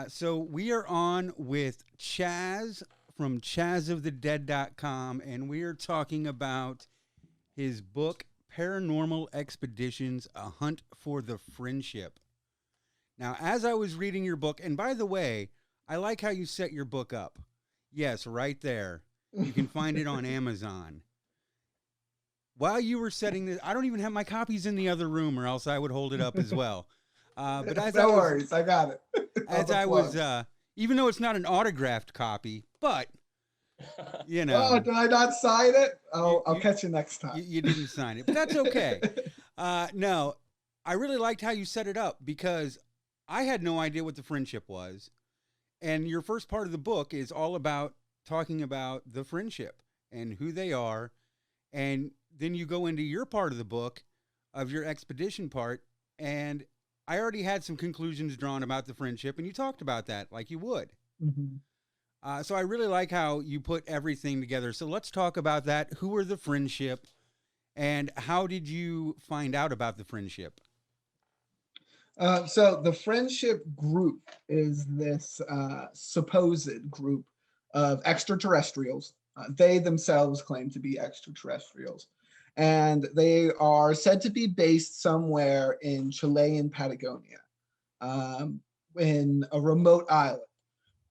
So we are on with Chaz from chazofthedead.com, and we are talking about his book, Paranormal Expeditions, A Hunt for the Friendship. Now, as I was reading your book, and by the way, I like how you set your book up. Yes, right there. You can find it on Amazon. While you were setting this, I don't even have my copies in the other room, or else I would hold it up as well. But as I No was worries, I got it. All as the I was, plugs. even though it's not an autographed copy, but you Oh, know, did I not sign it? you I'll you catch you next time. you didn't sign it, but that's okay. No, I really liked how you set it up because I had no idea what the friendship was, and your first part of the book is all about talking about the friendship and who they are, and then you go into your part of the book of your expedition part, and I already had some conclusions drawn about the friendship, and you talked about that like you would. Mhm. So I really like how you put everything together. So let's talk about that. Who were the friendship, and how did you find out about the friendship? So the friendship group is this supposed group of extraterrestrials. They themselves claim to be extraterrestrials, and they are said to be based somewhere in Chilean Patagonia, um, in a remote island.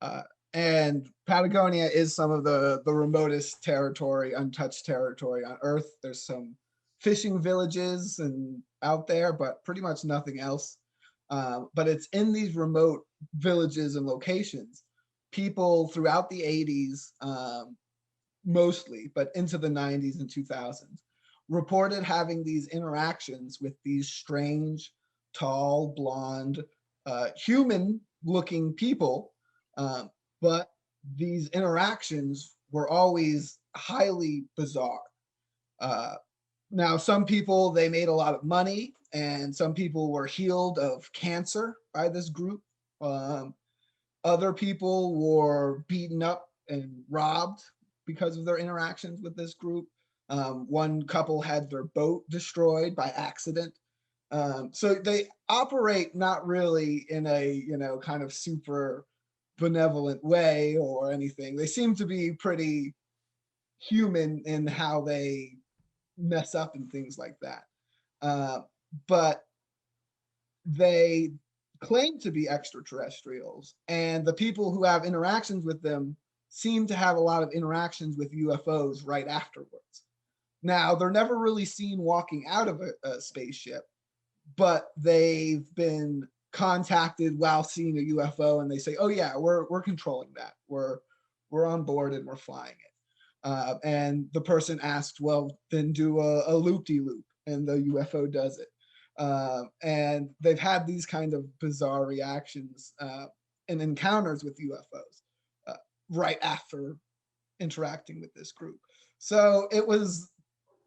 Uh, and Patagonia is some of the remotest territory, untouched territory on Earth. There's some fishing villages and out there, but pretty much nothing else. But it's in these remote villages and locations. People throughout the 80s, mostly, but into the 90s and 2000s, reported having these interactions with these strange, tall, blonde, human looking people. Um, but these interactions were always highly bizarre. Uh, Now, some people, they made a lot of money, and some people were healed of cancer by this group. Um, Other people were beaten up and robbed because of their interactions with this group. One couple had their boat destroyed by accident. So they operate not really in a, kind of super benevolent way or anything. They seem to be pretty human in how they mess up and things like that. Uh, but they claim to be extraterrestrials, and the people who have interactions with them seem to have a lot of interactions with UFOs right afterwards. Now, they're never really seen walking out of a spaceship, but they've been contacted while seeing a UFO, and they say, "Oh yeah, we're controlling that. We're on board and we're flying it." And the person asked, "Well, then do a loop de loop," and the UFO does it. And they've had these kind of bizarre reactions and encounters with UFOs uh, right after interacting with this group. So it was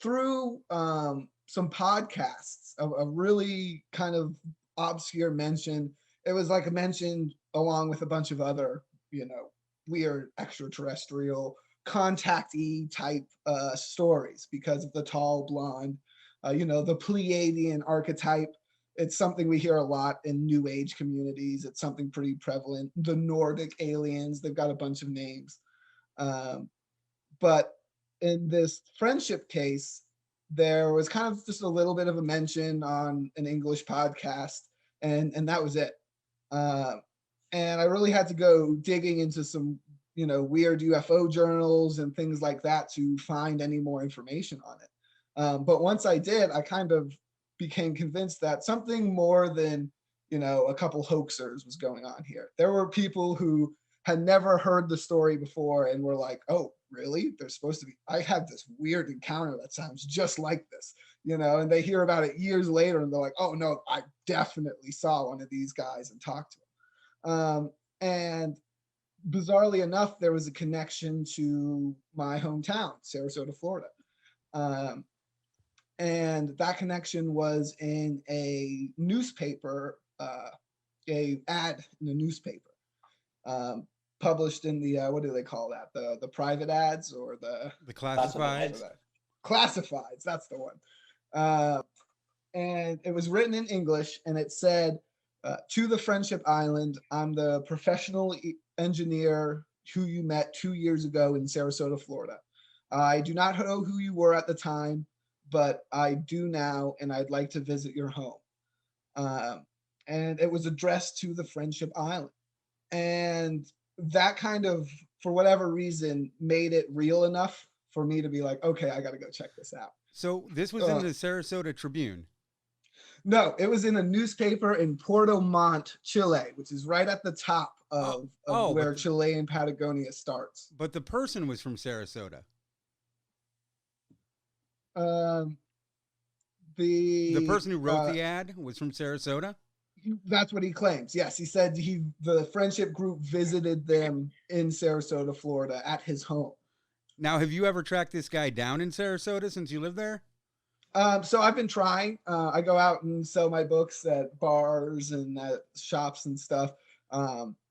through some podcasts, a really kind of obscure mention. It was like a mention along with a bunch of other, weird extraterrestrial contactee type stories because of the tall blonde, the Pleiadian archetype. It's something we hear a lot in New Age communities. It's something pretty prevalent. The Nordic aliens, they've got a bunch of names. Um, but in this friendship case, there was kind of just a little bit of a mention on an English podcast, and that was it. Uh, and I really had to go digging into some, weird UFO journals and things like that to find any more information on it. But once I did, I kind of became convinced that something more than, a couple hoaxers was going on here. There were people who had never heard the story before and were like, "Oh, really? There's supposed to be, I had this weird encounter that sounds just like this," and they hear about it years later and they're like, "Oh no, I definitely saw one of these guys and talked to him." And bizarrely enough, there was a connection to my hometown, Sarasota, Florida. Um, and that connection was in a newspaper, a ad in a newspaper, um, published in the what do they call that? The private ads or the The whatever classifieds. that classifieds. That's the one. Uh, and it was written in English, and it said, To the Friendship Island. I'm the professional engineer who you met 2 years ago in Sarasota, Florida. I do not know who you were at the time, but I do now, and I'd like to visit your home. Um, and it was addressed to the Friendship Island. And that kind of, for whatever reason, made it real enough for me to be like, okay, I got to go check this out. So this was in the Sarasota Tribune. No, it was in a newspaper in Puerto Montt, Chile, which is right at the top of where Chilean Patagonia starts. But the person was from Sarasota. The person who wrote the ad was from Sarasota? That's what he claims. Yes, he said the friendship group visited them in Sarasota, Florida, at his home. Now, have you ever tracked this guy down in Sarasota since you live there? So I've been trying. I go out and sell my books at bars and at shops and stuff.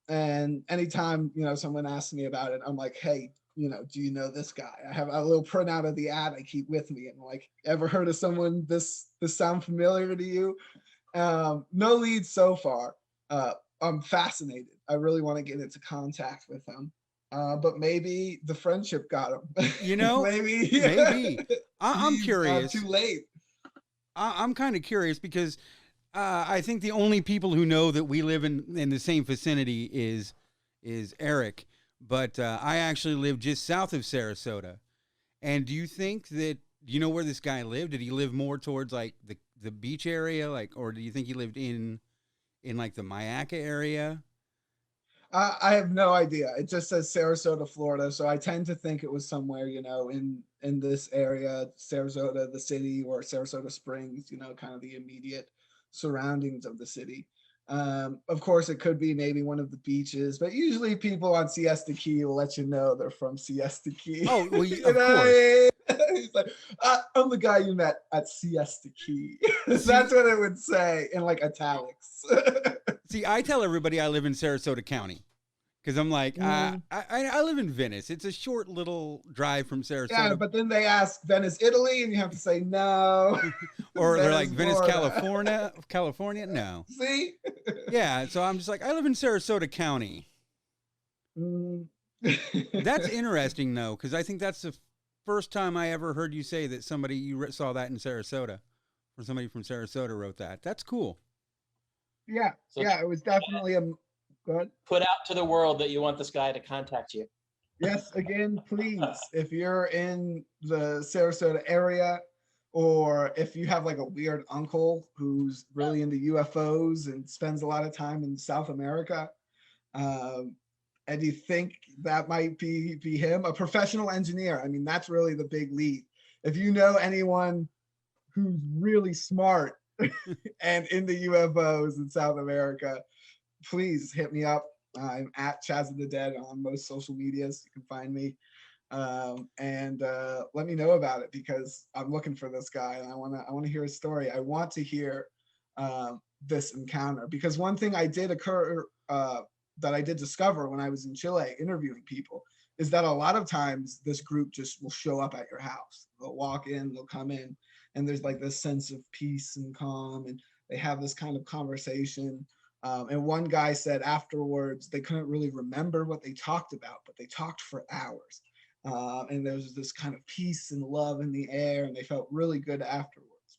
And anytime, someone asks me about it, I'm like, hey, do you know this guy? I have a little printout of the ad I keep with me. And I'm like, ever heard of someone this sound familiar to you? No leads so far. I'm fascinated. I really want to get into contact with them. But maybe the friendship got him. Maybe. I'm curious. Too late. I'm kind of curious because I think the only people who know that we live in the same vicinity is Eric. But I actually live just south of Sarasota. And do you think that, you know where this guy lived? Did he live more towards like the beach area, or do you think he lived in like the Mayaca area? I have no idea. It just says Sarasota, Florida, so I tend to think it was somewhere, in this area, Sarasota, the city, or Sarasota Springs, kind of the immediate surroundings of the city. Of course, it could be maybe one of the beaches, but usually people on Siesta Key will let you know they're from Siesta Key. Oh, well, of course. He's like, I'm the guy you met at Siesta Key. That's what it would say in like italics. See, I tell everybody I live in Sarasota County because I'm like, I live in Venice. It's a short little drive from Sarasota. Yeah, but then they ask Venice, Italy, and you have to say no. Or they're like Venice, California. No. See? Yeah, so I'm just like, I live in Sarasota County. That's interesting, though, because I think that's the first time I ever heard you say that you saw that in Sarasota, or somebody from Sarasota wrote that. That's cool. Yeah, it was definitely go ahead. Put out to the world that you want this guy to contact you. Yes, again, please, if you're in the Sarasota area, or if you have like a weird uncle who's really into UFOs and spends a lot of time in South America, and you think that might be him, a professional engineer. I mean, that's really the big lead. If you know anyone who's really smart and into UFOs in South America, please hit me up. I'm at Chaz of the Dead on most social medias. You can find me. And let me know about it, because I'm looking for this guy and I want to hear his story. I want to hear this encounter, because one thing I did that I did discover when I was in Chile interviewing people is that a lot of times this group just will show up at your house. They'll walk in, they'll come in, and there's like this sense of peace and calm, and they have this kind of conversation. And one guy said afterwards they couldn't really remember what they talked about, but they talked for hours. And there was this kind of peace and love in the air, and they felt really good afterwards.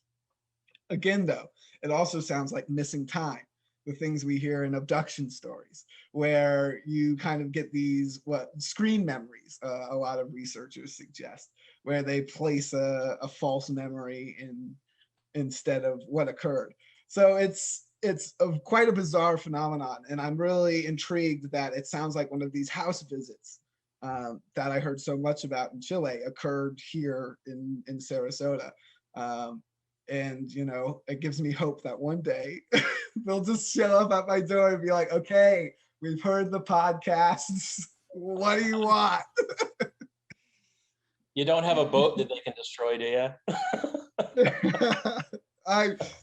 Again, though, it also sounds like missing time, the things we hear in abduction stories, where you kind of get these screen memories, a lot of researchers suggest, where they place a false memory instead of what occurred. So it's quite a bizarre phenomenon, and I'm really intrigued that it sounds like one of these house visits that I heard so much about in Chile occurred here in Sarasota. And, it gives me hope that one day they'll just show up at my door and be like, okay, we've heard the podcasts. What do you want? You don't have a boat that they can destroy, do you?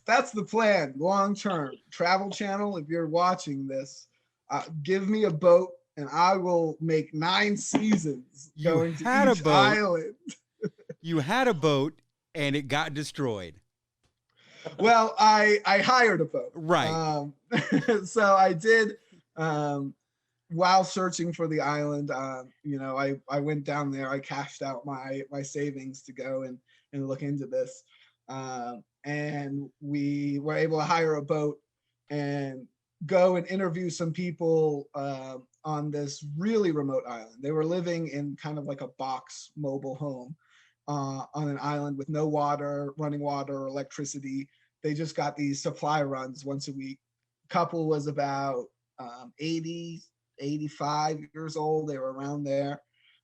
That's the plan, long term. Travel Channel, if you're watching this, give me a boat and I will make 9 seasons going to each island. You had a boat and it got destroyed. Well, I hired a boat. Right. So I did, while searching for the island, I went down there. I cashed out my savings to go and look into this. And we were able to hire a boat and go and interview some people on this really remote island. They were living in kind of like a box mobile home on an island with no water, running water, or electricity. They just got these supply runs once a week. Couple was about 80, 85 years old. They were around there.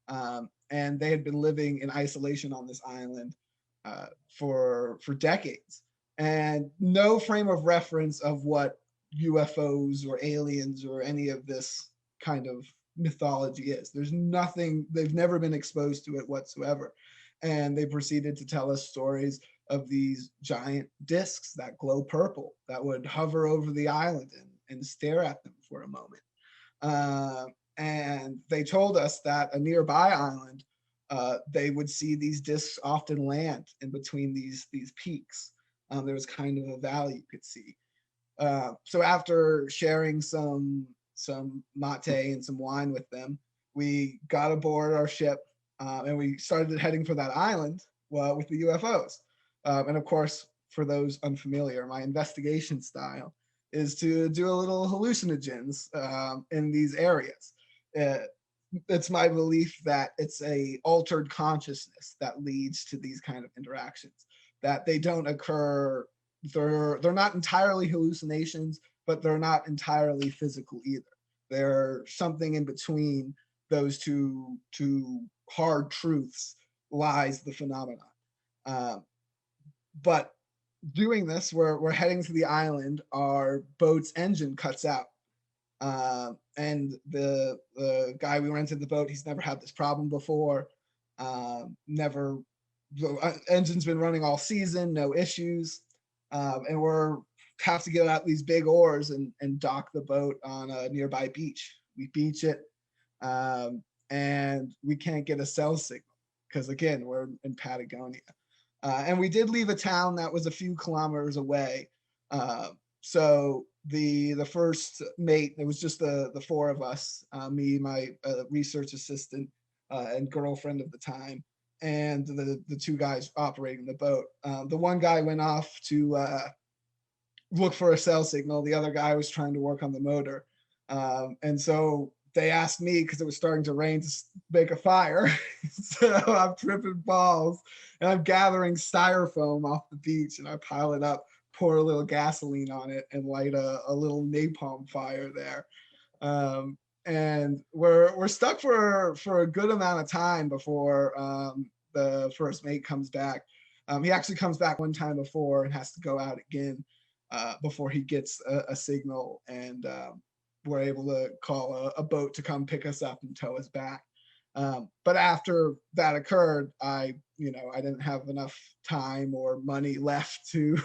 And they had been living in isolation on this island for decades. And no frame of reference of what UFOs or aliens or any of this kind of mythology is. There's nothing, they've never been exposed to it whatsoever. And they proceeded to tell us stories of these giant discs that glow purple that would hover over the island and stare at them for a moment. And they told us that a nearby island, they would see these discs often land in between these peaks. There was kind of a valley you could see. So after sharing some mate and some wine with them, we got aboard our ship and we started heading for that island with the UFOs. And of course, for those unfamiliar, my investigation style is to do a little hallucinogens in these areas. It's my belief that it's a altered consciousness that leads to these kind of interactions, that they don't occur. They're not entirely hallucinations, but they're not entirely physical either. They're something in between those two hard truths lies the phenomenon. But doing this, we're heading to the island. Our boat's engine cuts out. And the guy we rented the boat, he's never had this problem before. The engine's been running all season, no issues. And we're have to get out these big oars and dock the boat on a nearby beach. We beach it, and we can't get a cell signal because, again, we're in Patagonia. And we did leave a town that was a few kilometers away. So the first mate, it was just the four of us, me, my research assistant, and girlfriend of the time, and the two guys operating the boat. The one guy went off to look for a cell signal. The other guy was trying to work on the motor. And so they asked me, because it was starting to rain, to make a fire. So I'm tripping balls and I'm gathering styrofoam off the beach, and I pile it up, pour a little gasoline on it, and light a little napalm fire there. And we're stuck for a good amount of time before the first mate comes back. He actually comes back one time before and has to go out again before he gets a signal, and we're able to call a boat to come pick us up and tow us back. But after that occurred, I didn't have enough time or money left to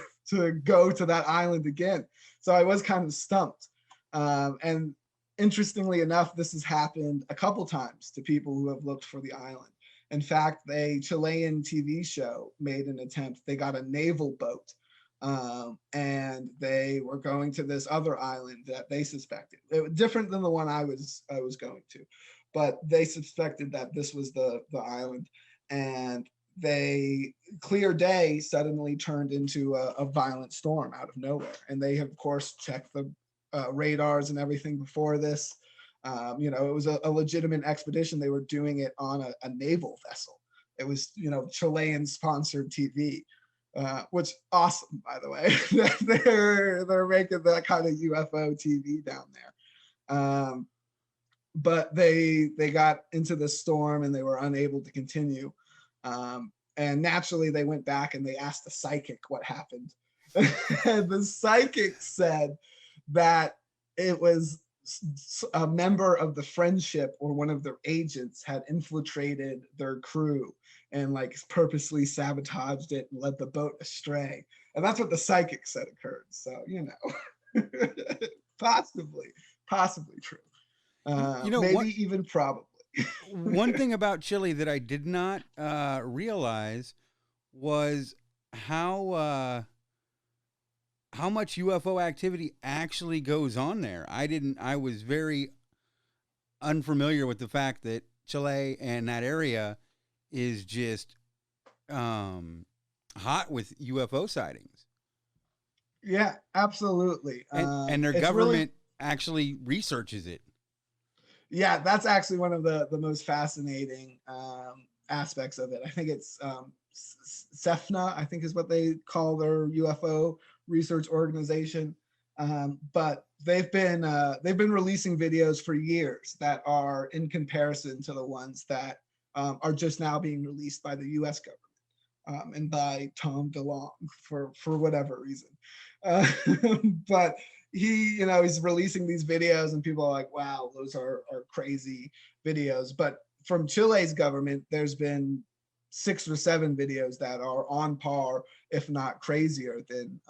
go to that island again. So I was kind of stumped. And interestingly enough, this has happened a couple times to people who have looked for the island. In fact, a Chilean TV show made an attempt. They got a naval boat, and they were going to this other island that they suspected. It was different than the one I was going to, but they suspected that this was the island. And they, clear day, suddenly turned into a violent storm out of nowhere. And they have, of course, checked the radars and everything before this. It was a legitimate expedition. They were doing it on a naval vessel. It was, Chilean sponsored TV, which awesome, by the way. they're making that kind of UFO TV down there. But they got into the storm and they were unable to continue. And naturally, they went back and they asked the psychic what happened. And the psychic said that it was a member of the Friendship or one of their agents had infiltrated their crew and purposely sabotaged it and led the boat astray. And that's what the psychic said occurred. So, possibly true. Maybe even probably. One thing about Chile that I did not realize was how how much UFO activity actually goes on there. I was very unfamiliar with the fact that Chile and that area is just hot with UFO sightings. Yeah, absolutely. And their It's really, government actually researches it. yeah, that's actually one of the most fascinating aspects of it. I think it's CEFNA, I think is what they call their UFO research organization. But they've been releasing videos for years that are in comparison to the ones that are just now being released by the U.S. government and by Tom DeLonge for whatever reason. Uh, but he's releasing these videos and people are like, wow, those are crazy videos. But from Chile's government, there's been 6 or 7 videos that are on par, if not crazier than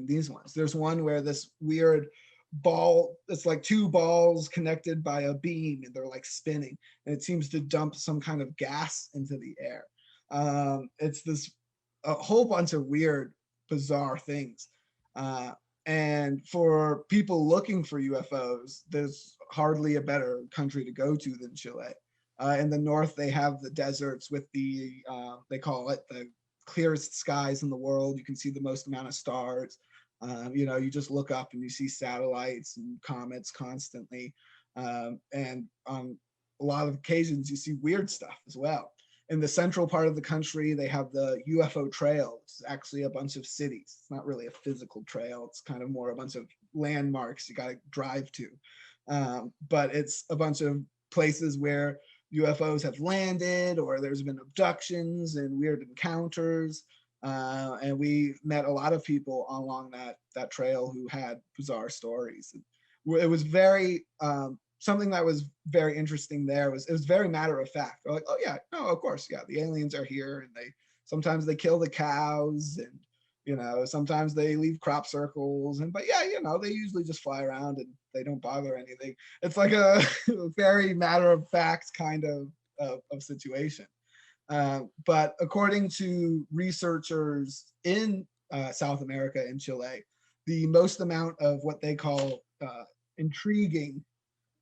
these ones. There's one where this weird ball, it's like 2 balls connected by a beam and they're like spinning and it seems to dump some kind of gas into the air. It's this a whole bunch of weird, bizarre things. And for people looking for UFOs, there's hardly a better country to go to than Chile. In the north, they have the deserts with they call it the clearest skies in the world. You can see the most amount of stars. You just look up and you see satellites and comets constantly. And on a lot of occasions, you see weird stuff as well. In the central part of the country, they have the UFO Trail, which is actually a bunch of cities. It's not really a physical trail. It's kind of more a bunch of landmarks you got to drive to. But it's a bunch of places where UFOs have landed or there's been abductions and weird encounters. And we met a lot of people along that trail who had bizarre stories. It was very something that was very interesting there was it was very matter of fact. They're like, oh yeah, no, of course, yeah, the aliens are here, and sometimes they kill the cows, and sometimes they leave crop circles, but yeah, they usually just fly around and they don't bother anything. It's like a very matter of fact kind of situation. But according to researchers in South America and Chile, the most amount of what they call intriguing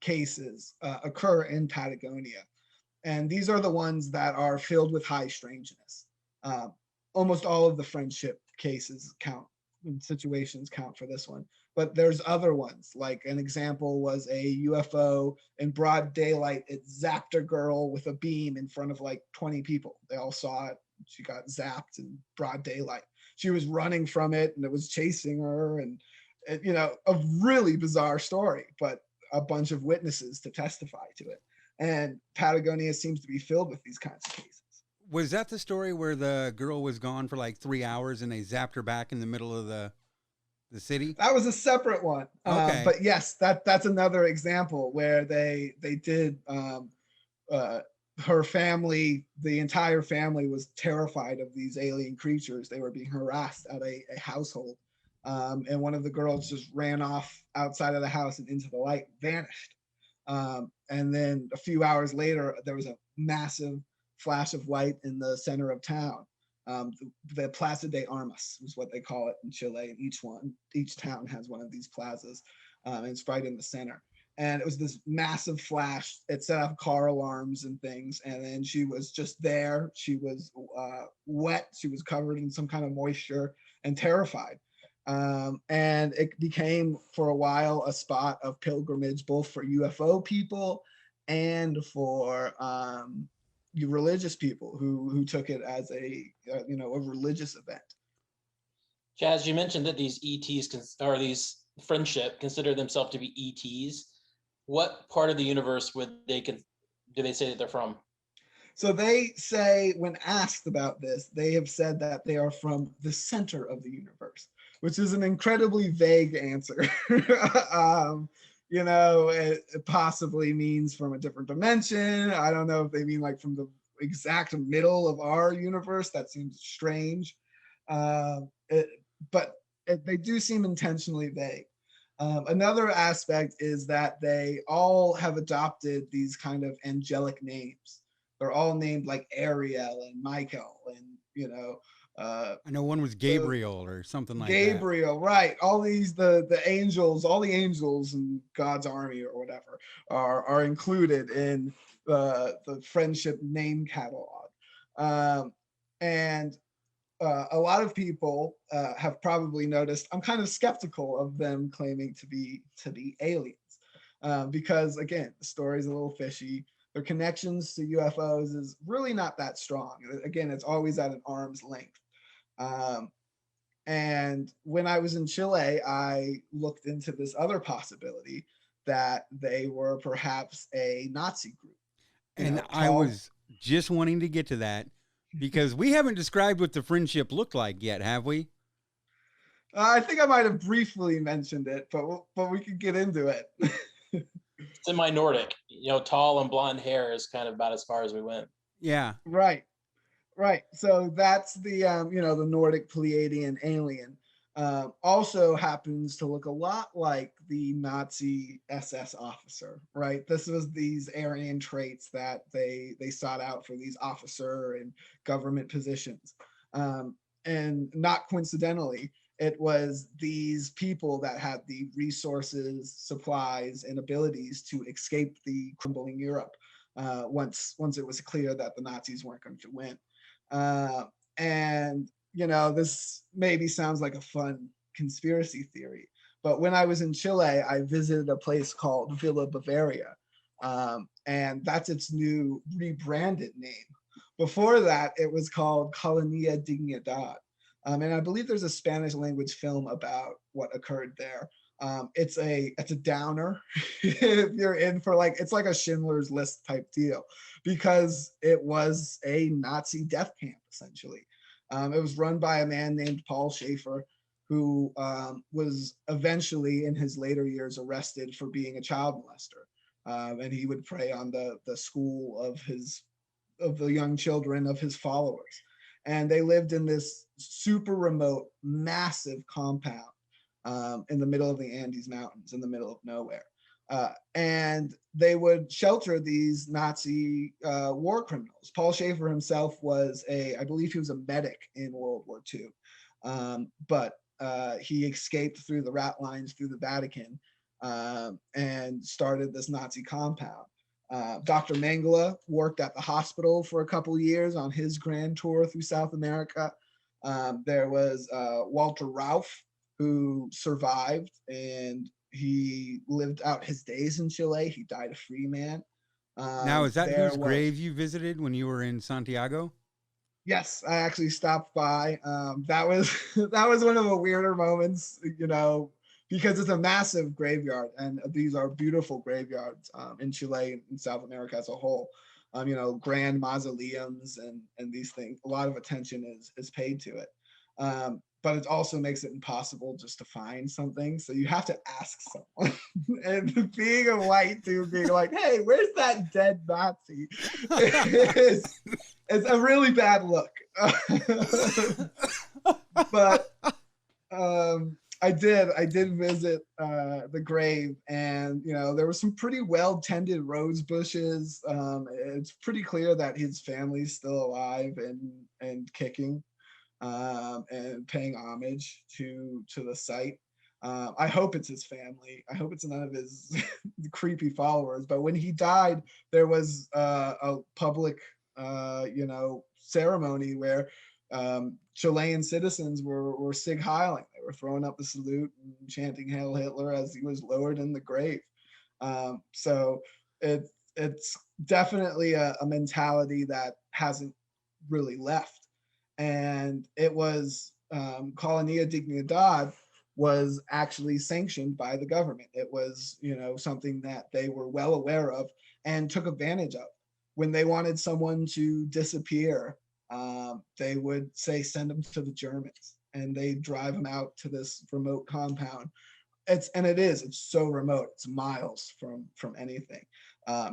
cases occur in Patagonia. And these are the ones that are filled with high strangeness. Almost all of the friendship cases count, and situations count for this one. But there's other ones, like an example was a UFO in broad daylight. It zapped a girl with a beam in front of like 20 people. They all saw it. She got zapped in broad daylight. She was running from it and it was chasing her, and a really bizarre story, but a bunch of witnesses to testify to it. And Patagonia seems to be filled with these kinds of cases. Was that the story where the girl was gone for like 3 hours and they zapped her back in the middle of the city? That was a separate one. Okay. But yes, that's another example where they did her family, the entire family was terrified of these alien creatures. They were being harassed at a household. And one of the girls just ran off outside of the house and into the light, vanished. And then a few hours later, there was a massive flash of light in the center of town. The Plaza de Armas is what they call it in Chile. And each town has one of these plazas. And it's right in the center. And it was this massive flash. It set off car alarms and things. And then she was just there. She was wet. She was covered in some kind of moisture and terrified. And it became for a while a spot of pilgrimage, both for UFO people and for religious people who took it as a religious event. Chaz, you mentioned that these ETs or these friendship consider themselves to be ETs. What part of the universe do they say that they're from? So they say, when asked about this, they have said that they are from the center of the universe, which is an incredibly vague answer. It possibly means from a different dimension. I don't know if they mean like from the exact middle of our universe. That seems strange. But they do seem intentionally vague. Another aspect is that they all have adopted these kind of angelic names. They're all named like Ariel and Michael and I know one was Gabriel or something like that. Gabriel, right? All these the angels, all the angels in God's army or whatever are included in the friendship name catalog, and a lot of people have probably noticed. I'm kind of skeptical of them claiming to be aliens because again, the story's a little fishy. Their connections to UFOs is really not that strong. Again, it's always at an arm's length. Um, and when I was in Chile, I looked into this other possibility that they were perhaps a Nazi group. You And know, I tall. was just wanting to get to that because we haven't described what the friendship looked like yet, have we? I think I might have briefly mentioned it, but we could get into it. Semi-Nordic, tall and blonde hair is kind of about as far as we went. Yeah. Right. Right. So that's the the Nordic Pleiadian alien. Also happens to look a lot like the Nazi SS officer, right? This was these Aryan traits that they sought out for these officer and government positions. And not coincidentally, it was these people that had the resources, supplies, and abilities to escape the crumbling Europe once it was clear that the Nazis weren't going to win. Uh, and this maybe sounds like a fun conspiracy theory, but when I was in Chile, I visited a place called Villa Bavaria, and that's its new rebranded name. Before that, it was called Colonia Dignidad, and I believe there's a Spanish language film about what occurred there. It's a downer if you're in for it's like a Schindler's List type deal because it was a Nazi death camp essentially. It was run by a man named Paul Schaefer, who was eventually in his later years arrested for being a child molester, and he would prey on the school of the young children of his followers, and they lived in this super remote, massive compound in the middle of the Andes Mountains, in the middle of nowhere. And they would shelter these Nazi war criminals. Paul Schaefer himself I believe he was a medic in World War II, but he escaped through the rat lines through the Vatican and started this Nazi compound. Dr. Mengele worked at the hospital for a couple of years on his grand tour through South America. There was Walter Rauff, who survived, and he lived out his days in Chile. He died a free man. Now, is that whose grave you visited when you were in Santiago? Yes, I actually stopped by. That was that was one of the weirder moments, because it's a massive graveyard, and these are beautiful graveyards in Chile and South America as a whole. Grand mausoleums and these things. A lot of attention is paid to it. But it also makes it impossible just to find something. So you have to ask someone. And being a white dude being like, hey, where's that dead Nazi? It's a really bad look. But I did visit the grave, and there were some pretty well tended rose bushes. It's pretty clear that his family's still alive and kicking. And paying homage to the site. I hope it's his family. I hope it's none of his creepy followers. But when he died, there was a public, ceremony where Chilean citizens were sig heiling. They were throwing up the salute and chanting "Hail Hitler" as he was lowered in the grave. So it's definitely a mentality that hasn't really left. And it was Colonia Dignidad was actually sanctioned by the government. It was, something that they were well aware of and took advantage of. When they wanted someone to disappear, they would say, send them to the Germans, and they drive them out to this remote compound. It's so remote. It's miles from anything.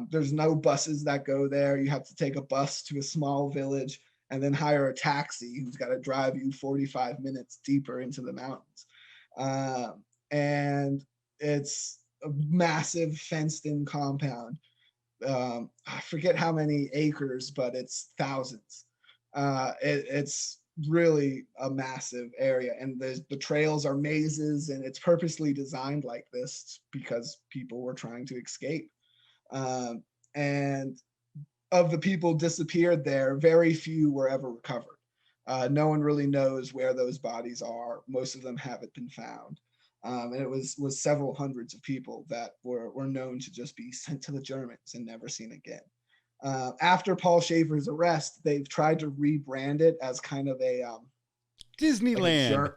There's no buses that go there. You have to take a bus to a small village and then hire a taxi who's got to drive you 45 minutes deeper into the mountains. And it's a massive fenced-in compound. I forget how many acres, but it's thousands. It's really a massive area, and the trails are mazes, and it's purposely designed like this because people were trying to escape. And of the people disappeared there, very few were ever recovered. No one really knows where those bodies are. Most of them haven't been found. And it was several hundreds of people that were known to just be sent to the Germans and never seen again. After Paul Schaefer's arrest, they've tried to rebrand it as kind of a Disneyland,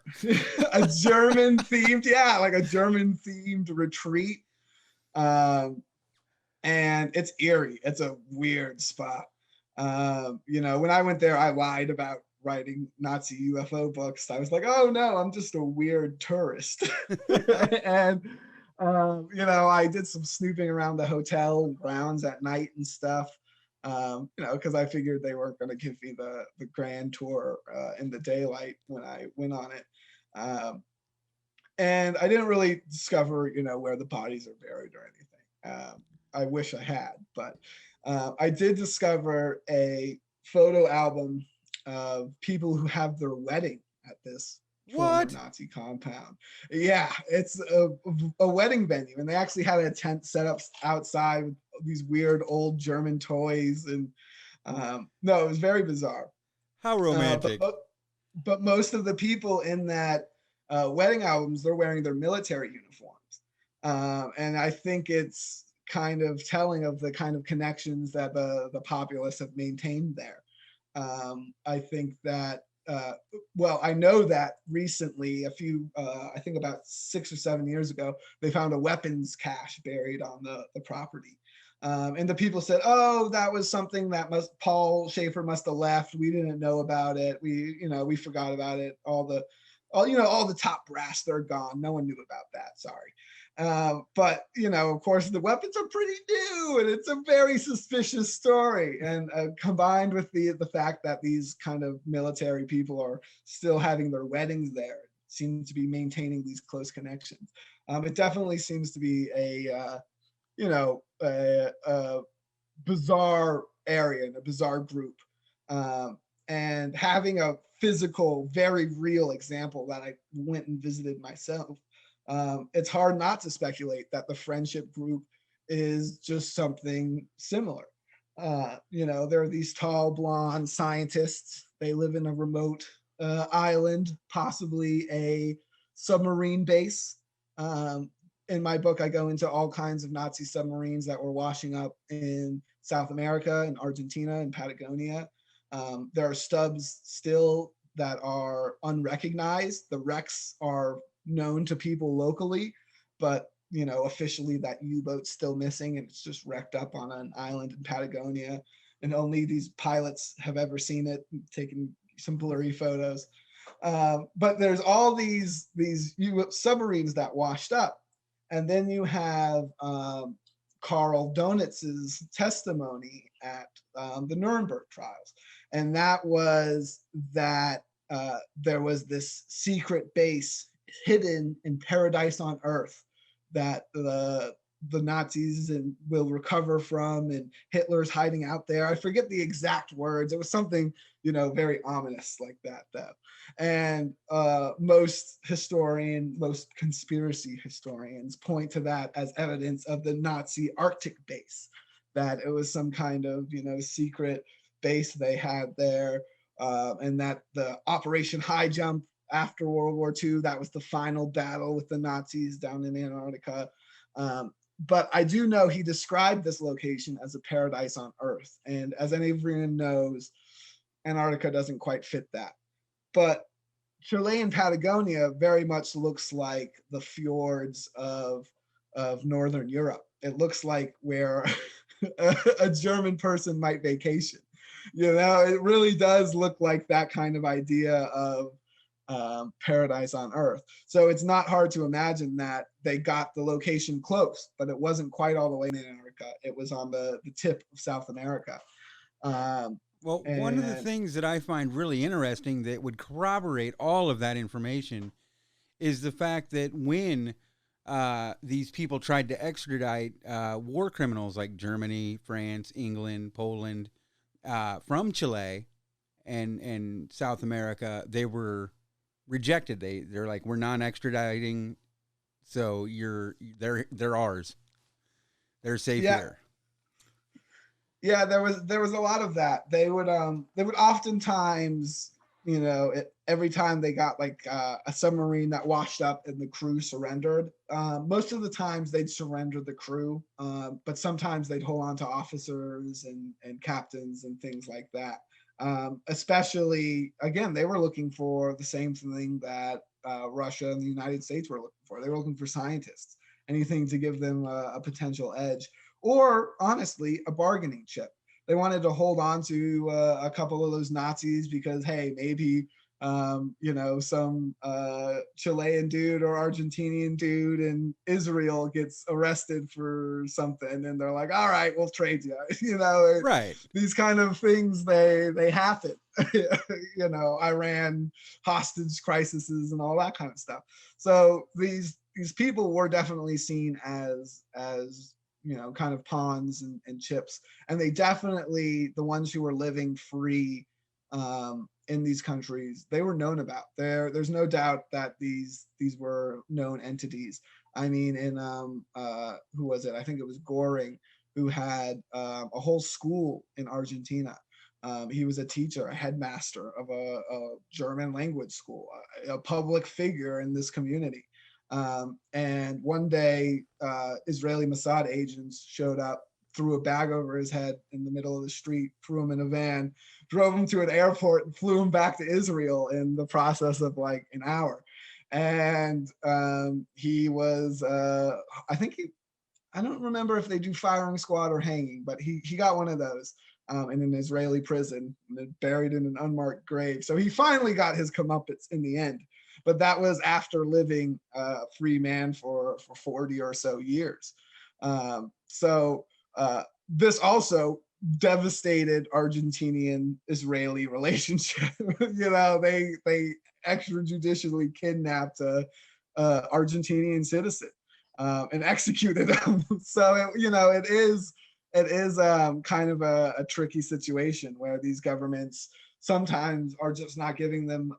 a German themed, yeah, like a German themed retreat. And it's eerie. It's a weird spot. You know, when I went there, I lied about writing Nazi UFO books. I was like, oh no, I'm just a weird tourist. And you know, I did some snooping around the hotel grounds at night and stuff. You know, because I figured they weren't going to give me the grand tour in the daylight when I went on it. And I didn't really discover, you know, where the bodies are buried or anything. I wish I had, but I did discover a photo album of people who have their wedding at this former Nazi compound. Yeah, it's a wedding venue, and they actually had a tent set up outside with these weird old German toys, and no, it was very bizarre. How romantic. But most of the people in that wedding albums, they're wearing their military uniforms, and I think it's kind of telling of the kind of connections that the populace have maintained there. I think that, well, I know that recently, I think about 6 or 7 years ago, they found a weapons cache buried on the property. And the people said, oh, that was something that Paul Schaefer must have left. We didn't know about it. We forgot about it. All the top brass, they're gone. No one knew about that. Sorry. But, you know, of course, the weapons are pretty new, and it's a very suspicious story. And combined with the fact that these kind of military people are still having their weddings there, seem to be maintaining these close connections. It definitely seems to be a bizarre area and a bizarre group. And having a physical, very real example that I went and visited myself, it's hard not to speculate that the friendship group is just something similar. There are these tall, blonde scientists. They live in a remote island, possibly a submarine base. In my book, I go into all kinds of Nazi submarines that were washing up in South America, in Argentina, and Patagonia. There are stubs still that are unrecognized. The wrecks are known to people locally, but officially that U-boat's still missing, and it's just wrecked up on an island in Patagonia, and only these pilots have ever seen it, taking some blurry photos. But there's all these submarines that washed up, and then you have Karl Donitz's testimony at the Nuremberg trials, and that was that there was this secret base hidden in paradise on earth that the Nazis will recover from, and Hitler's hiding out there. I forget the exact words. It was something, very ominous like that, though. And most conspiracy historians point to that as evidence of the Nazi Arctic base, that it was some kind of, secret base they had there, and that the Operation High Jump after World War II, that was the final battle with the Nazis down in Antarctica. But I do know he described this location as a paradise on Earth. And as everyone knows, Antarctica doesn't quite fit that. But Chile and Patagonia very much looks like the fjords of Northern Europe. It looks like where a German person might vacation. It really does look like that kind of idea of paradise on Earth. So it's not hard to imagine that they got the location close, but it wasn't quite all the way in Antarctica. It was on the tip of South America. Well, one of the things that I find really interesting that would corroborate all of that information is the fact that when these people tried to extradite war criminals like Germany, France, England, Poland from Chile and South America, they were rejected. They're like, we're non extraditing, so they're ours. They're safe Yeah. here. Yeah, there was a lot of that. They would oftentimes, every time they got like a submarine that washed up and the crew surrendered, most of the times they'd surrender the crew, but sometimes they'd hold on to officers and captains and things like that. Especially, again, they were looking for the same thing that Russia and the United States were looking for. They were looking for scientists, anything to give them a potential edge, or honestly, a bargaining chip. They wanted to hold on to a couple of those Nazis because, hey, maybe some Chilean dude or Argentinian dude in Israel gets arrested for something, and they're like, all right, we'll trade you. Right. These kind of things, they happen. Iran hostage crises and all that kind of stuff. So these people were definitely seen as kind of pawns and chips, and they definitely, the ones who were living free in these countries, they were known about. There's no doubt that these were known entities. I mean, in who was it? I think it was Goring, who had a whole school in Argentina. He was a teacher, a headmaster of a German language school, a public figure in this community. And one day, Israeli Mossad agents showed up, threw a bag over his head in the middle of the street, threw him in a van, drove him to an airport, and flew him back to Israel in the process of like an hour. And he was, I don't remember if they do firing squad or hanging, but he got one of those in an Israeli prison, buried in an unmarked grave. So he finally got his comeuppance in the end. But that was after living a free man for 40 or so years. This also devastated Argentinian-Israeli relationship. They extrajudicially kidnapped a Argentinian citizen and executed him. So it is kind of a tricky situation where these governments sometimes are just not giving them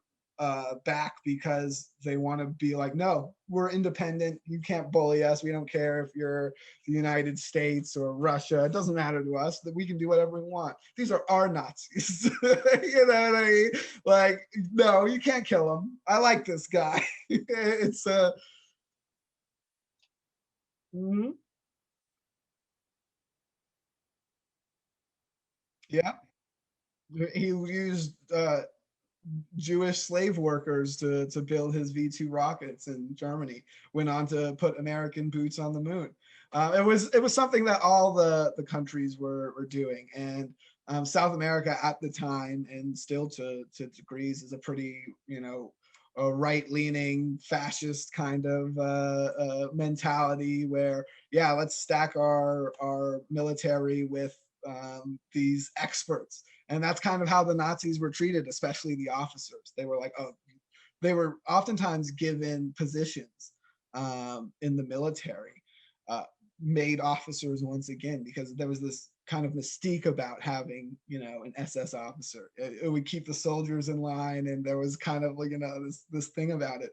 back because they want to be like, no, we're independent. You can't bully us. We don't care if you're the United States or Russia. It doesn't matter to us, that we can do whatever we want. These are our Nazis. You know what I mean? Like, no, you can't kill him. I like this guy. It's mm-hmm. Yeah. He used Jewish slave workers to build his V2 rockets in Germany. Went on to put American boots on the moon. It was something that all the countries were doing, and South America at the time, and still to degrees, is a pretty a right-leaning fascist kind of mentality where, yeah, let's stack our military with these experts. And that's kind of how the Nazis were treated, especially the officers. They were like, oh, they were oftentimes given positions in the military, made officers once again, because there was this kind of mystique about having, an SS officer. It would keep the soldiers in line, and there was kind of like, this thing about it.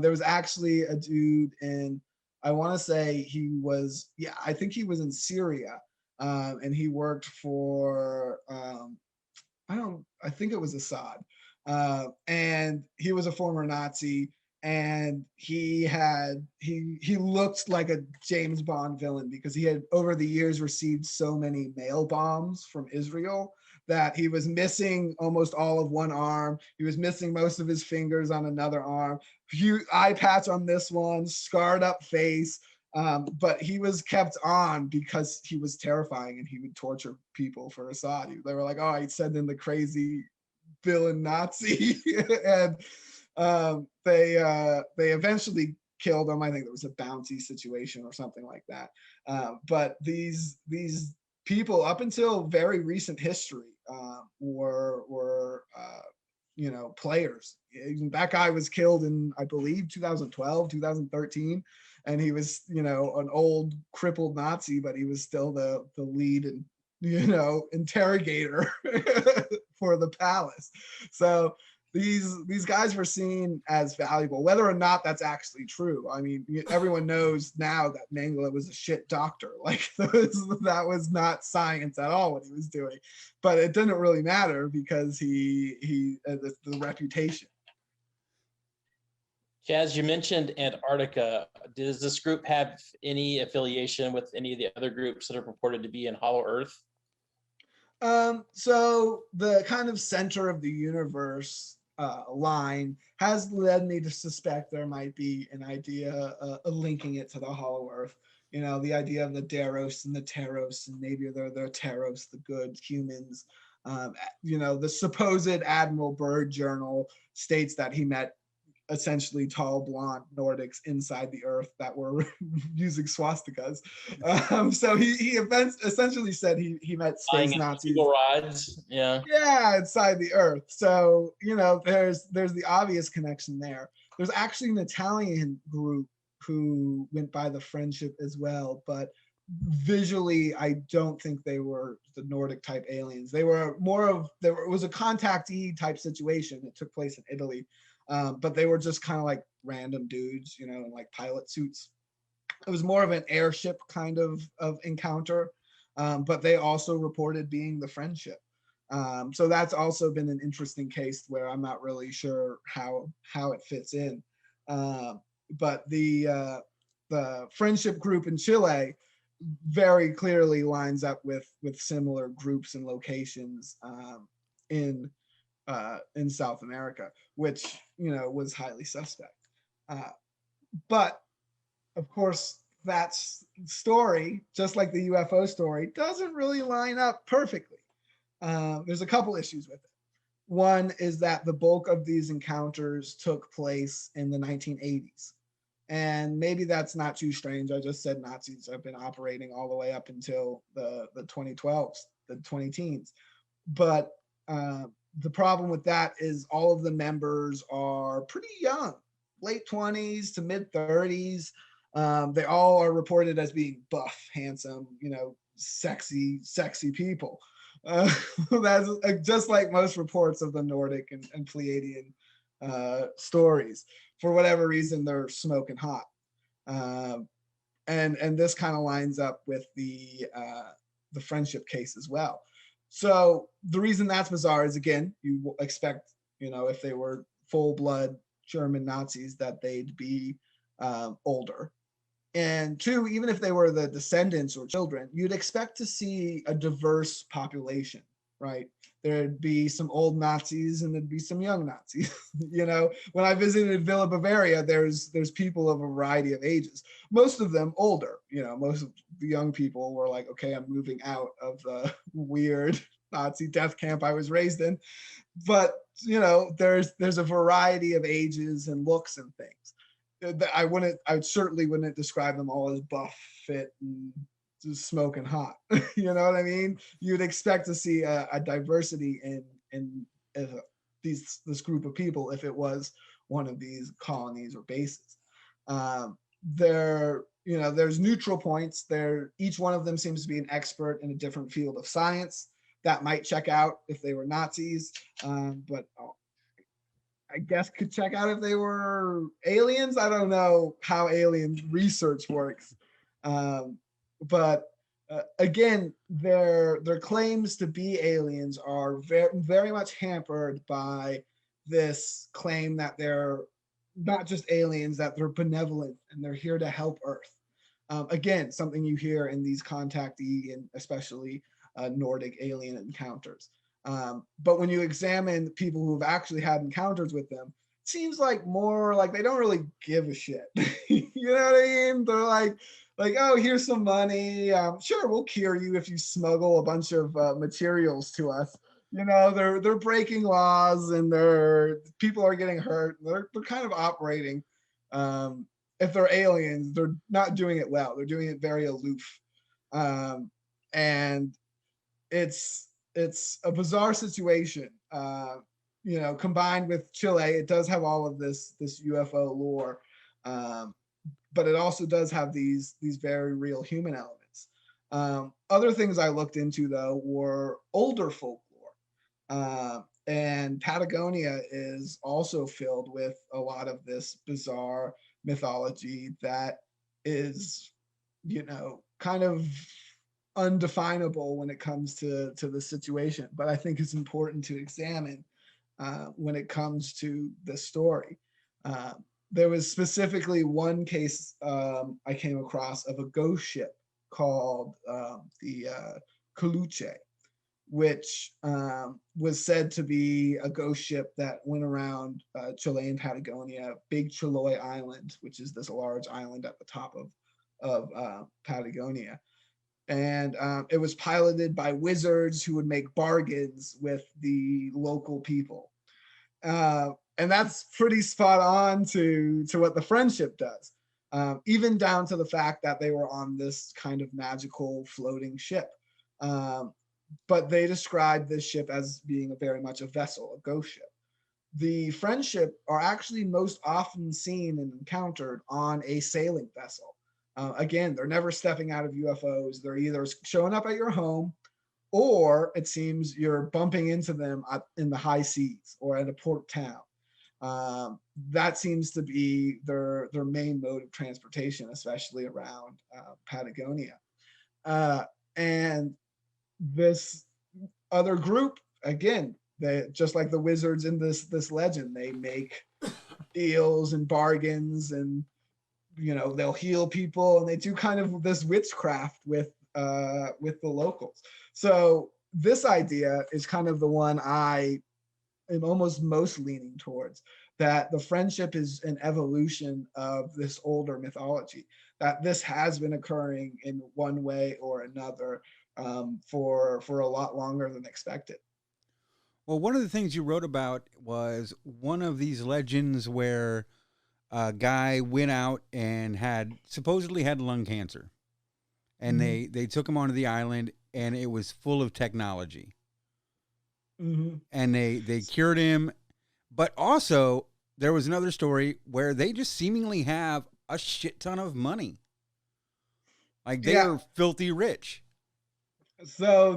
There was actually a dude in, I want to say I think he was in Syria, and he worked for I think it was Assad. And he was a former Nazi, and he looked like a James Bond villain because he had over the years received so many mail bombs from Israel that he was missing almost all of one arm. He was missing most of his fingers on another arm, eye patch on this one, scarred up face. But he was kept on because he was terrifying and he would torture people for Assad. They were like, oh, he'd send in the crazy villain Nazi. And they eventually killed him. I think there was a bounty situation or something like that. But these people, up until very recent history, were players. That guy was killed in, I believe, 2012, 2013. And he was, an old crippled Nazi, but he was still the lead and interrogator for the palace. So these guys were seen as valuable, whether or not that's actually true. I mean, everyone knows now that Mengele was a shit doctor. Like that was not science at all what he was doing, but it didn't really matter because the reputation. Chaz, you mentioned Antarctica. Does this group have any affiliation with any of the other groups that are purported to be in Hollow Earth? So the kind of center of the universe line has led me to suspect there might be an idea of linking it to the Hollow Earth. The idea of the Deros and the Teros, and maybe they're the Teros, the good humans. The supposed Admiral Byrd journal states that he met essentially tall blonde Nordics inside the earth that were using swastikas. So he essentially said he met space Nazis. Rods. Yeah, inside the earth. So there's the obvious connection there. There's actually an Italian group who went by the Friendship as well, but visually I don't think they were the Nordic type aliens. They were it was a contactee type situation. It took place in Italy. But they were just kind of like random dudes, in like pilot suits. It was more of an airship kind of encounter, but they also reported being the Friendship. So that's also been an interesting case where I'm not really sure how it fits in. But the Friendship group in Chile very clearly lines up with similar groups and locations in South America, which was highly suspect. But of course, that story, just like the UFO story, doesn't really line up perfectly. There's a couple issues with it. One is that the bulk of these encounters took place in the 1980s. And maybe that's not too strange. I just said Nazis have been operating all the way up until the 2012s, the 20-teens. But the problem with that is all of the members are pretty young, late 20s to mid 30s. They all are reported as being buff, handsome, sexy people. That's just like most reports of the Nordic and Pleiadian stories. For whatever reason, they're smoking hot. And this kind of lines up with the Friendship case as well. So the reason that's bizarre is, again, you expect, if they were full-blood German Nazis, that they'd be older. And two, even if they were the descendants or children, you'd expect to see a diverse population, right? There'd be some old Nazis and there'd be some young Nazis. When I visited Villa Bavaria, there's people of a variety of ages, most of them older. Most of the young people were like, okay, I'm moving out of the weird Nazi death camp I was raised in. But there's a variety of ages and looks and things. I certainly wouldn't describe them all as buff, fit, and just smoking hot. You know what I mean? You'd expect to see a diversity in this group of people if it was one of these colonies or bases. There's neutral points. Each one of them seems to be an expert in a different field of science. That might check out if they were Nazis, but I guess could check out if they were aliens. I don't know how alien research works. But again, their claims to be aliens are very, very much hampered by this claim that they're not just aliens, that they're benevolent and they're here to help Earth. Again, something you hear in these contactee and especially Nordic alien encounters. But when you examine people who've actually had encounters with them, it seems like more like they don't really give a shit. You know what I mean? They're like, oh, here's some money. Sure, we'll cure you if you smuggle a bunch of materials to us. They're breaking laws and people are getting hurt. They're kind of operating. If they're aliens, they're not doing it well. They're doing it very aloof, and it's a bizarre situation. Combined with Chile, it does have all of this UFO lore, but it also does have these very real human elements. Other things I looked into, though, were older folklore. And Patagonia is also filled with a lot of this bizarre mythology that is, kind of undefinable when it comes to the situation. But I think it's important to examine when it comes to the story. Uh, there was specifically one case I came across of a ghost ship called the Coluche, which was said to be a ghost ship that went around Chilean Patagonia, Big Chiloé Island, which is this large island at the top of Patagonia. And it was piloted by wizards who would make bargains with the local people. And that's pretty spot on to what the friendship does, even down to the fact that they were on this kind of magical floating ship. But they described this ship as being very much a vessel, a ghost ship. The friendship are actually most often seen and encountered on a sailing vessel. Again, they're never stepping out of UFOs. They're either showing up at your home, or it seems you're bumping into them in the high seas or at a port town. That seems to be their main mode of transportation, especially around Patagonia. And this other group, again, they just like the wizards in this legend, they make deals and bargains, and they'll heal people, and they do kind of this witchcraft with the locals. So this idea is kind of the one I am almost most leaning towards, that the friendship is an evolution of this older mythology, that this has been occurring in one way or another for a lot longer than expected. Well, one of the things you wrote about was one of these legends where a guy went out and supposedly had lung cancer, and they took him onto the island, and it was full of technology, and they cured him. But also there was another story where they just seemingly have a shit ton of money, like they are filthy rich. So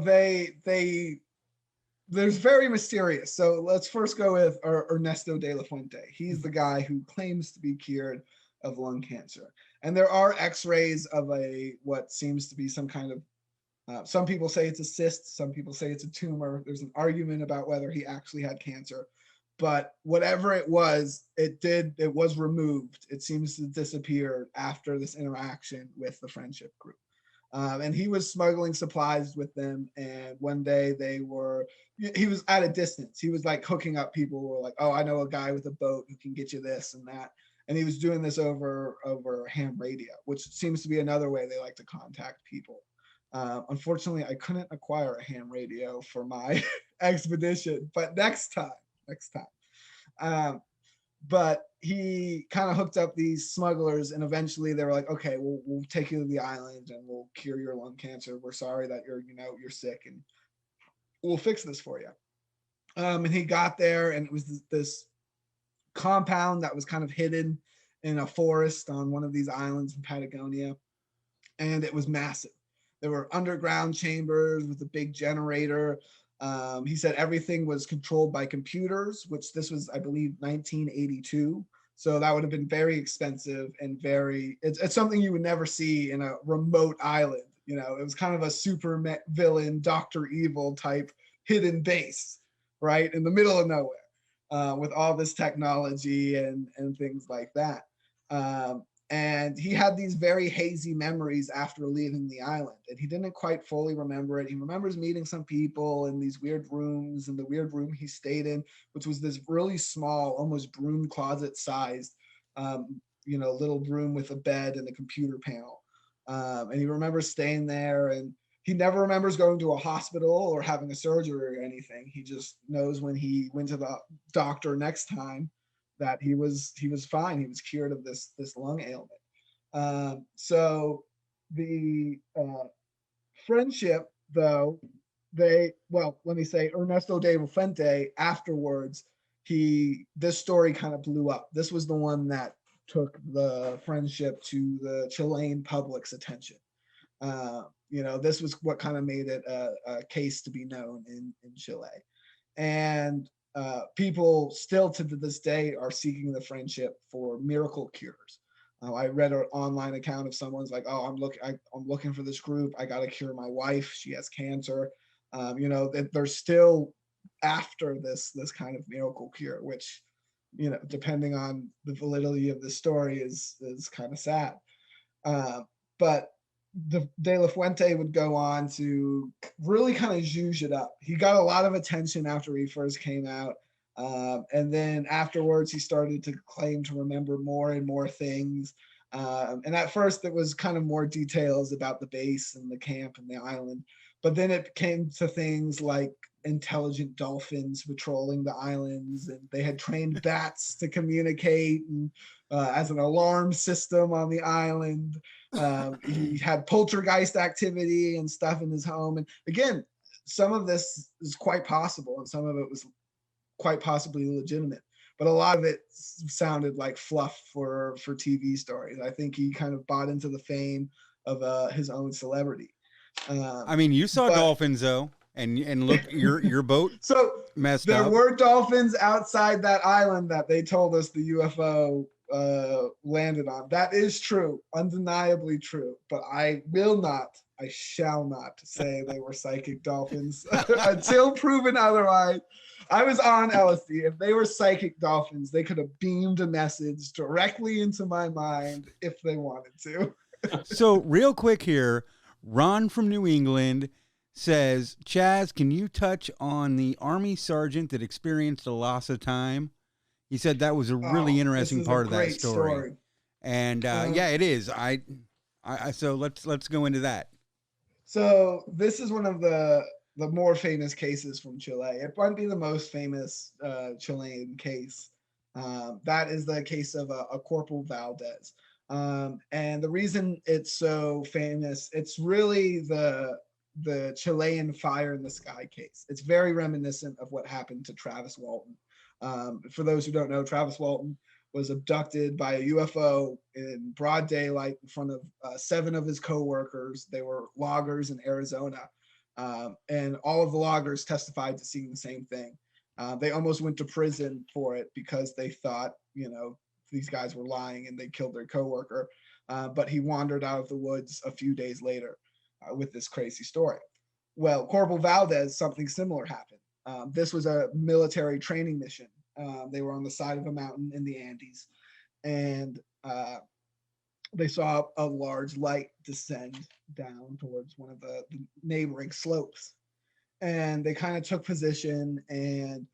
there's very mysterious. So let's first go with Ernesto de la Fuente. He's the guy who claims to be cured of lung cancer. And there are x-rays of what seems to be some kind of, some people say it's a cyst, some people say it's a tumor. There's an argument about whether he actually had cancer. But whatever it was removed. It seems to disappear after this interaction with the friendship group. And he was smuggling supplies with them. And one day he was at a distance. He was like hooking up people who were like, oh, I know a guy with a boat who can get you this and that. And he was doing this over ham radio, which seems to be another way they like to contact people. Unfortunately, I couldn't acquire a ham radio for my expedition, but next time. But he kind of hooked up these smugglers, and eventually they were like, okay, we'll take you to the island and we'll cure your lung cancer. We're sorry that you're sick, and we'll fix this for you. And he got there, and it was this compound that was kind of hidden in a forest on one of these islands in Patagonia. And it was massive. There were underground chambers with a big generator. He said everything was controlled by computers, which this was, I believe, 1982. So that would have been very expensive and it's something you would never see in a remote island. It was kind of a super villain, Dr. Evil type hidden base, right? In the middle of nowhere, with all this technology and things like that. And he had these very hazy memories after leaving the island, and he didn't quite fully remember it. He remembers meeting some people in these weird rooms, and the weird room he stayed in, which was this really small, almost broom closet sized, little room with a bed and a computer panel. And he remembers staying there, and he never remembers going to a hospital or having a surgery or anything. He just knows when he went to the doctor next time that he was fine. He was cured of this lung ailment. So the friendship, though, let me say, Ernesto de la Fuente, afterwards, this story kind of blew up. This was the one that took the friendship to the Chilean public's attention. This was what kind of made it a case to be known in Chile. And people still to this day are seeking the friendship for miracle cures. I read an online account of someone's like, "Oh, I'm looking for this group. I got to cure my wife. She has cancer." That they're still after this kind of miracle cure, which, depending on the validity of the story, is kind of sad. But the De La Fuente would go on to really kind of zhuzh it up. He got a lot of attention after he first came out. And then afterwards, he started to claim to remember more and more things. And at first, it was kind of more details about the base and the camp and the island. But then it came to things like intelligent dolphins patrolling the islands, and they had trained bats to communicate and, as an alarm system on the island. He had poltergeist activity and stuff in his home. And again, some of this is quite possible, and some of it was quite possibly legitimate. But a lot of it sounded like fluff for TV stories. I think he kind of bought into the fame of his own celebrity. I mean, you saw dolphins though, and look, your boat so messed there up. were dolphins outside that island that they told us the UFO landed on. That is true, undeniably true. But I shall not say they were psychic dolphins until proven otherwise. I was on LSD. If they were psychic dolphins, they could have beamed a message directly into my mind if they wanted to. So real quick here, Ron from New England says, Chaz, can you touch on the Army sergeant that experienced a loss of time? He said that was a really interesting part of that story. And yeah, it is. So let's go into that. So this is one of the more famous cases from Chile. It might be the most famous Chilean case. That is the case of a Corporal Valdez. And the reason it's so famous, it's really the Chilean fire in the sky case. It's very reminiscent of what happened to Travis Walton. For those who don't know, Travis Walton was abducted by a UFO in broad daylight in front of 7 of his co-workers. They were loggers in Arizona. And all of the loggers testified to seeing the same thing. They almost went to prison for it because they thought, these guys were lying and they killed their coworker. But he wandered out of the woods a few days later with this crazy story. Well, Corporal Valdez, something similar happened. This was a military training mission. They were on the side of a mountain in the Andes, and they saw a large light descend down towards one of the neighboring slopes. And they kind of took position, and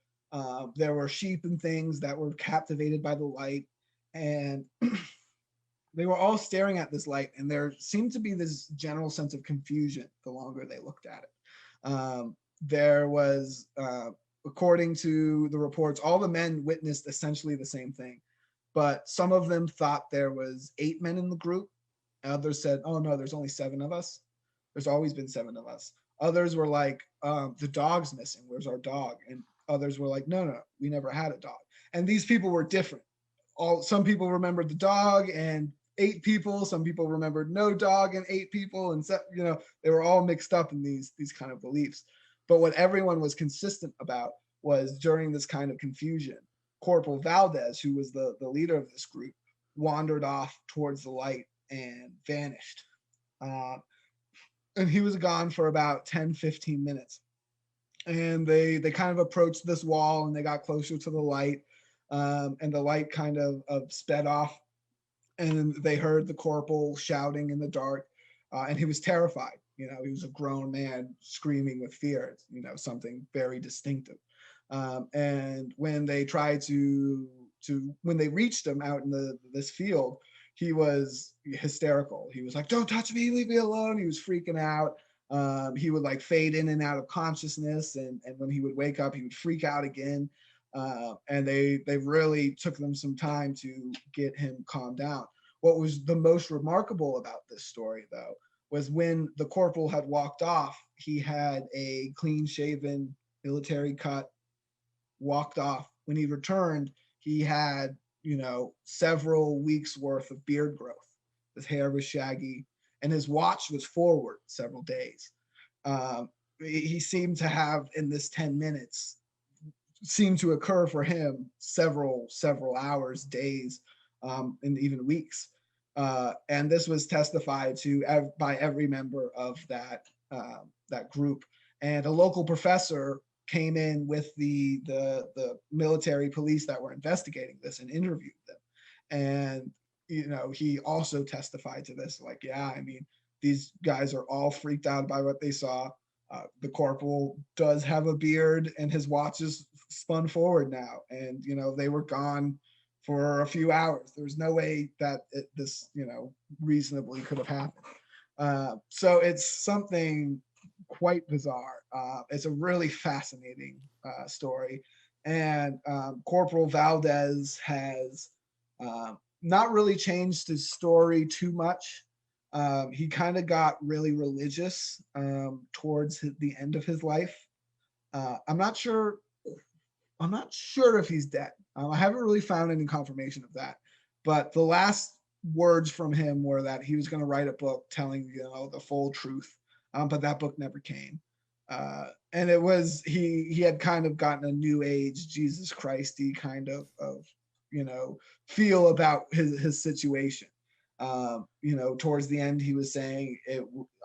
there were sheep and things that were captivated by the light. And they were all staring at this light, and there seemed to be this general sense of confusion the longer they looked at it. There was, according to the reports, all the men witnessed essentially the same thing. But some of them thought there was 8 men in the group. Others said, "Oh no, there's only 7 of us. There's always been 7 of us." Others were like, "The dog's missing. Where's our dog?" And others were like, "No, we never had a dog." And these people were different. Some people remembered the dog and 8 people. Some people remembered no dog and 8 people. And so, they were all mixed up in these kind of beliefs. But what everyone was consistent about was, during this kind of confusion, Corporal Valdez, who was the leader of this group, wandered off towards the light and vanished. And he was gone for about 10-15 minutes. And they kind of approached this wall, and they got closer to the light. And the light kind of sped off. And they heard the corporal shouting in the dark. And he was terrified. He was a grown man screaming with fear. It's, something very distinctive. And when they tried when they reached him out in this field, he was hysterical. He was like, "Don't touch me, leave me alone." He was freaking out. He would like fade in and out of consciousness. And when he would wake up, he would freak out again. And they really took them some time to get him calmed down. What was the most remarkable about this story, though, was when the corporal had walked off, he had a clean-shaven, military cut, walked off. When he returned, he had, several weeks worth of beard growth. His hair was shaggy, and his watch was forward several days. He seemed to have, in this 10 minutes, seemed to occur for him several hours, days, and even weeks. And this was testified to by every member of that group. And a local professor came in with the military police that were investigating this and interviewed them. And he also testified to this, like, yeah, I mean, these guys are all freaked out by what they saw. The corporal does have a beard, and his watch is spun forward now, and they were gone for a few hours. There's no way that this reasonably could have happened. So it's something quite bizarre. It's a really fascinating story, and Corporal Valdez has not really changed his story too much. He kind of got really religious towards the end of his life. I'm not sure if he's dead. I haven't really found any confirmation of that. But the last words from him were that he was going to write a book telling the full truth. But that book never came. And it was he had kind of gotten a new age Jesus Christy kind of feel about his situation. Towards the end, he was saying,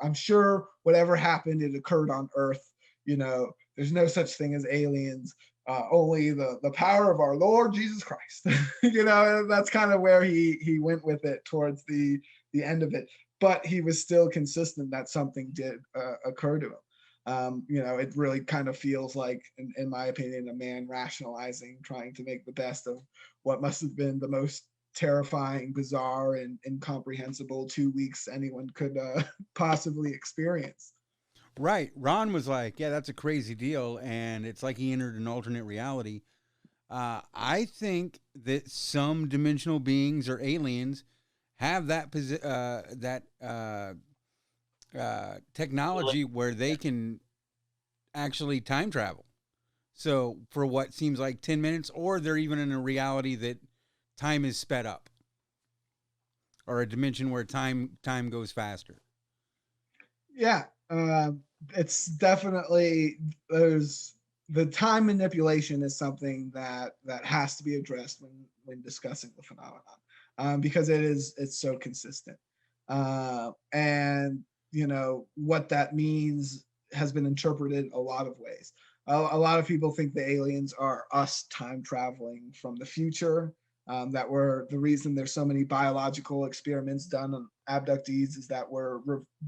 I'm sure whatever happened, it occurred on Earth. There's no such thing as aliens, only the power of our Lord Jesus Christ. That's kind of where he went with it towards the end of it. But he was still consistent that something did occur to him. It really kind of feels like, in my opinion, a man rationalizing, trying to make the best of what must have been the most terrifying, bizarre, and incomprehensible 2 weeks anyone could possibly experience. Right. Ron was like, yeah, that's a crazy deal. And it's like he entered an alternate reality. I think that some dimensional beings or aliens have that technology where they can actually time travel. So for what seems like 10 minutes, or they're even in a reality that time is sped up, or a dimension where time goes faster. Yeah. It's definitely, there's the time manipulation is something that has to be addressed when discussing the phenomenon, because it's so consistent, and what that means has been interpreted a lot of ways. A lot of people think the aliens are us time traveling from the future. That were the reason there's so many biological experiments done on abductees, is that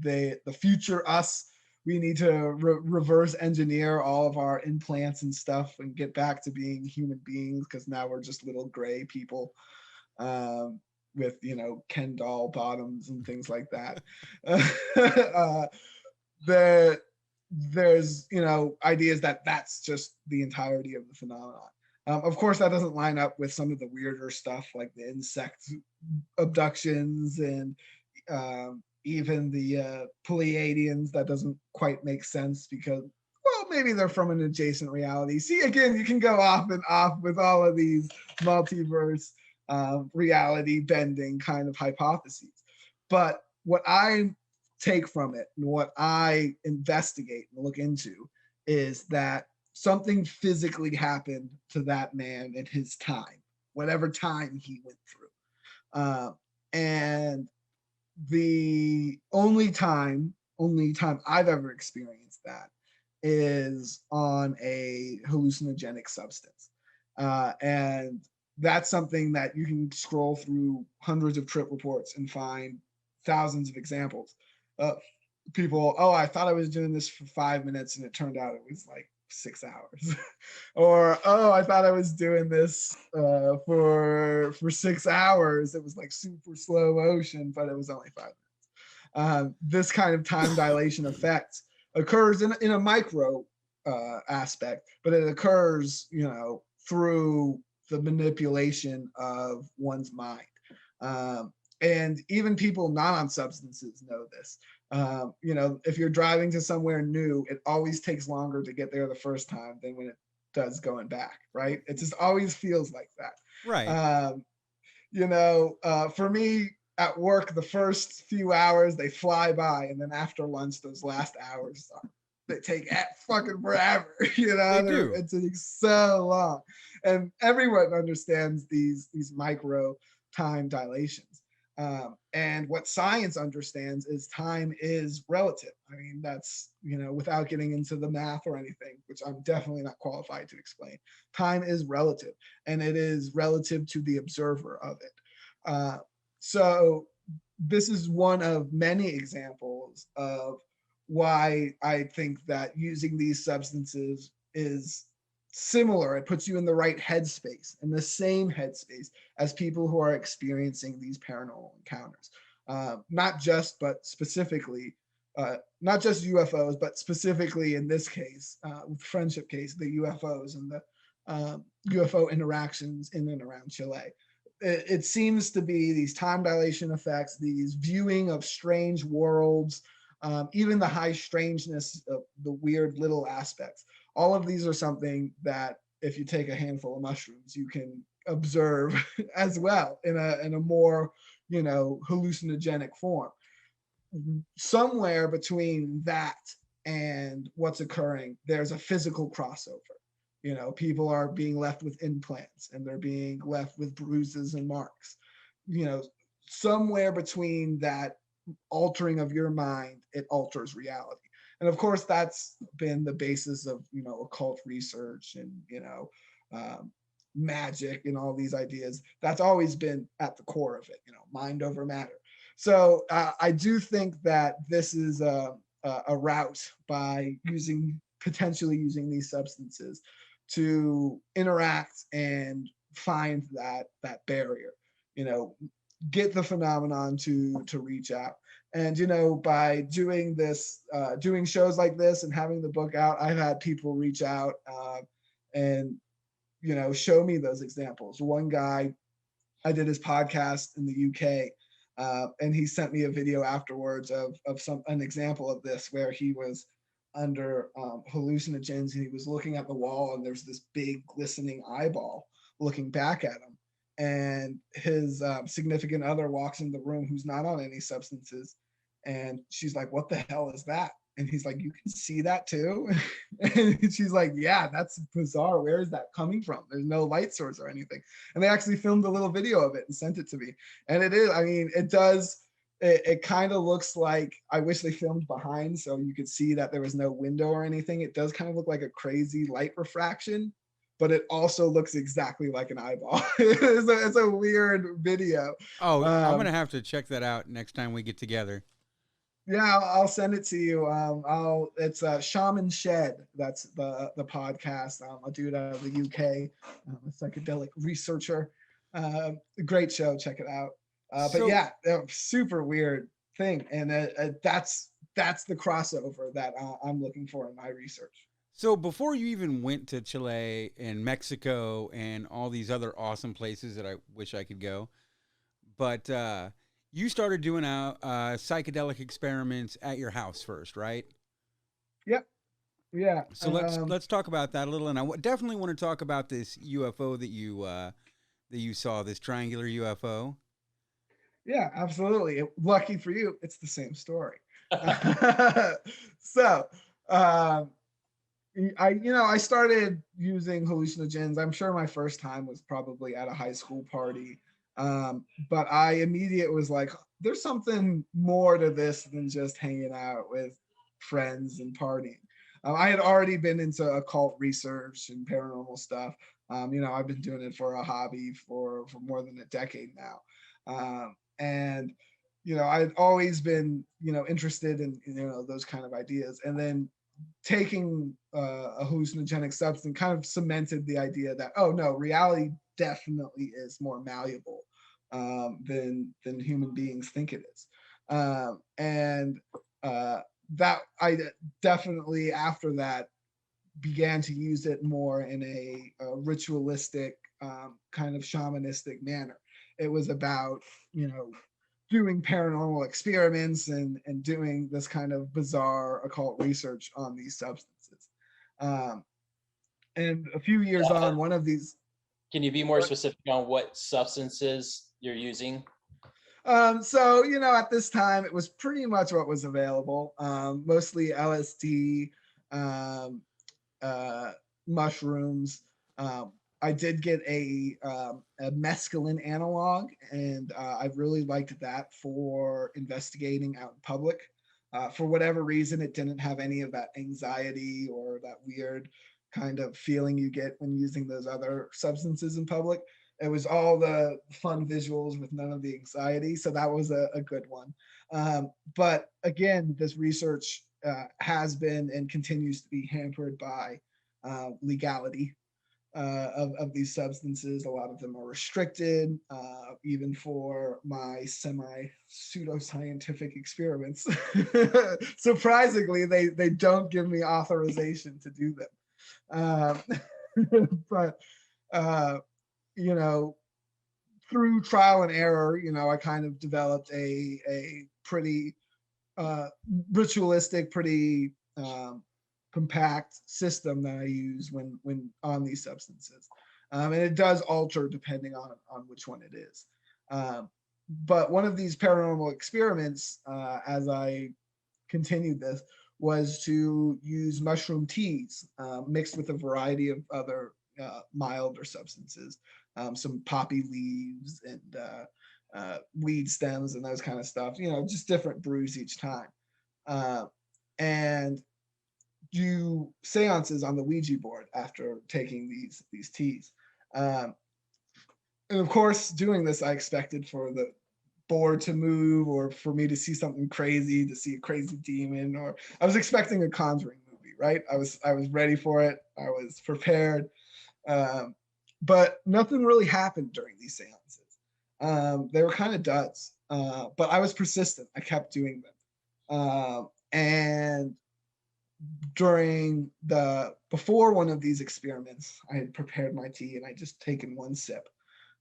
the future us. We need to reverse engineer all of our implants and stuff and get back to being human beings, because now we're just little gray people with Ken doll bottoms and things like that. There's ideas that that's just the entirety of the phenomenon. Of course, that doesn't line up with some of the weirder stuff like the insect abductions and even the Pleiadians. That doesn't quite make sense because, well, maybe they're from an adjacent reality. See, again, you can go off and off with all of these multiverse reality bending kind of hypotheses. But what I take from it and what I investigate and look into is that something physically happened to that man in his time, whatever time he went through. And the only time I've ever experienced that is on a hallucinogenic substance. And that's something that you can scroll through hundreds of trip reports and find thousands of examples. People, I thought I was doing this for 5 minutes and it turned out it was like 6 hours. Or, I thought I was doing this for 6 hours. It was like super slow motion, but it was only 5 minutes. This kind of time dilation effect occurs in a micro aspect, but it occurs, through the manipulation of one's mind. And even people not on substances know this. If you're driving to somewhere new, it always takes longer to get there the first time than when it does going back, right? It just always feels like that. Right. For me, at work, the first few hours they fly by, and then after lunch, those last hours they take fucking forever. You They know, do. it's so long, and everyone understands these micro time dilations. And what science understands is time is relative. I mean, that's, without getting into the math or anything, which I'm definitely not qualified to explain. Time is relative, and it is relative to the observer of it. So this is one of many examples of why I think that using these substances is similar. It puts you in the right headspace, in the same headspace as people who are experiencing these paranormal encounters. Not just, but specifically, not just UFOs, but specifically in this case, with friendship case, the UFOs and the UFO interactions in and around Chile. It seems to be these time dilation effects, these viewing of strange worlds, even the high strangeness of the weird little aspects. All of these are something that if you take a handful of mushrooms, you can observe as well in a more, hallucinogenic form. Somewhere between that and what's occurring, there's a physical crossover. People are being left with implants and they're being left with bruises and marks. Somewhere between that altering of your mind, it alters reality. And of course, that's been the basis of, occult research and, magic and all these ideas. That's always been at the core of it, mind over matter. So I do think that this is a route by potentially using these substances to interact and find that barrier, get the phenomenon to reach out. And by doing this, doing shows like this and having the book out, I've had people reach out and show me those examples. One guy, I did his podcast in the UK, and he sent me a video afterwards of an example of this where he was under hallucinogens and he was looking at the wall and there's this big glistening eyeball looking back at him. And his significant other walks in the room who's not on any substances. And she's like, what the hell is that? And he's like, you can see that too? And she's like, yeah, that's bizarre. Where is that coming from? There's no light source or anything. And they actually filmed a little video of it and sent it to me. And it is, I mean, it does, it kind of looks like, I wish they filmed behind so you could see that there was no window or anything. It does kind of look like a crazy light refraction, but it also looks exactly like an eyeball. It's a weird video. Oh, I'm gonna have to check that out next time we get together. Yeah, I'll send it to you. It's Shaman Shed. That's the podcast. A dude out of the UK, a psychedelic researcher. Great show. Check it out. But yeah, super weird thing, and that's the crossover that I'm looking for in my research. So before you even went to Chile and Mexico and all these other awesome places that I wish I could go, but you started doing psychedelic experiments at your house first, right? Yep. Yeah. So let's talk about that a little, and I definitely want to talk about this UFO that you saw, this triangular UFO. Yeah, absolutely. Lucky for you, it's the same story. So. I started using hallucinogens. I'm sure my first time was probably at a high school party. But I immediately was like, there's something more to this than just hanging out with friends and partying. I had already been into occult research and paranormal stuff. I've been doing it for a hobby for more than a decade now. And I'd always been, interested in, those kind of ideas. And then taking a hallucinogenic substance kind of cemented the idea that, oh no, reality definitely is more malleable than human beings think it is. That I definitely after that began to use it more in a ritualistic kind of shamanistic manner. It was about, doing paranormal experiments and doing this kind of bizarre occult research on these substances. And a few years on, one of these. Can you be more specific on what substances you're using? So, at this time, it was pretty much what was available. Mostly LSD, um, uh, mushrooms. I did get a mescaline analog, and I really liked that for investigating out in public. For whatever reason, it didn't have any of that anxiety or that weird kind of feeling you get when using those other substances in public. It was all the fun visuals with none of the anxiety. So that was a good one. But again, this research has been and continues to be hampered by legality of these substances. A lot of them are restricted, even for my semi pseudoscientific experiments. Surprisingly, they don't give me authorization to do them. But uh, you know, through trial and error, I kind of developed a pretty uh, ritualistic, pretty compact system that I use when on these substances, and it does alter depending on which one it is. But one of these paranormal experiments, as I continued this, was to use mushroom teas mixed with a variety of other milder substances, some poppy leaves and weed stems and those kind of stuff. Just different brews each time, and do seances on the Ouija board after taking these teas. Um, and of course, doing this, I expected for the board to move or for me to see something crazy, to see a crazy demon, or I was expecting a Conjuring movie, right? I was ready for it. I was prepared. Um, but nothing really happened during these seances. They were kind of duds, but I was persistent. I kept doing them. And before one of these experiments, I had prepared my tea and I just taken one sip.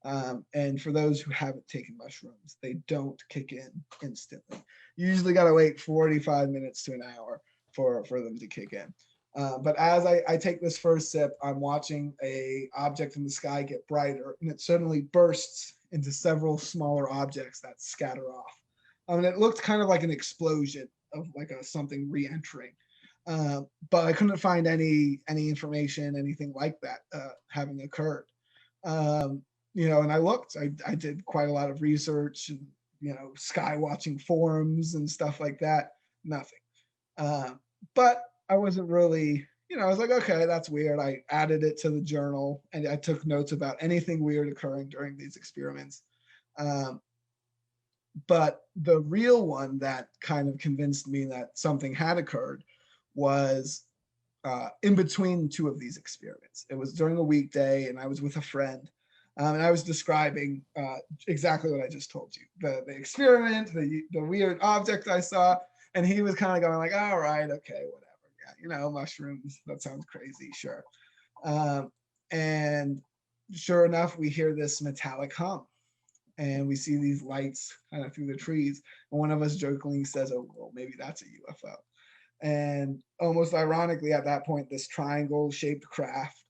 And for those who haven't taken mushrooms, they don't kick in instantly. You usually got to wait 45 minutes to an hour for them to kick in. But as I take this first sip, I'm watching a object in the sky get brighter, and it suddenly bursts into several smaller objects that scatter off. It looked kind of like an explosion of like something re-entering. But I couldn't find any information, anything like that having occurred. And I looked. I did quite a lot of research and sky watching forums and stuff like that. Nothing. But I wasn't really. I was like, okay, that's weird. I added it to the journal and I took notes about anything weird occurring during these experiments. But the real one that kind of convinced me that something had occurred was in between two of these experiments. It was during a weekday, and I was with a friend, and I was describing exactly what I just told you: the experiment, the weird object I saw, and he was kind of going like, "All right, okay, whatever, yeah, mushrooms. That sounds crazy, sure." And sure enough, we hear this metallic hum, and we see these lights kind of through the trees, and one of us jokingly says, "Oh, well, maybe that's a UFO." And almost ironically, at that point, this triangle-shaped craft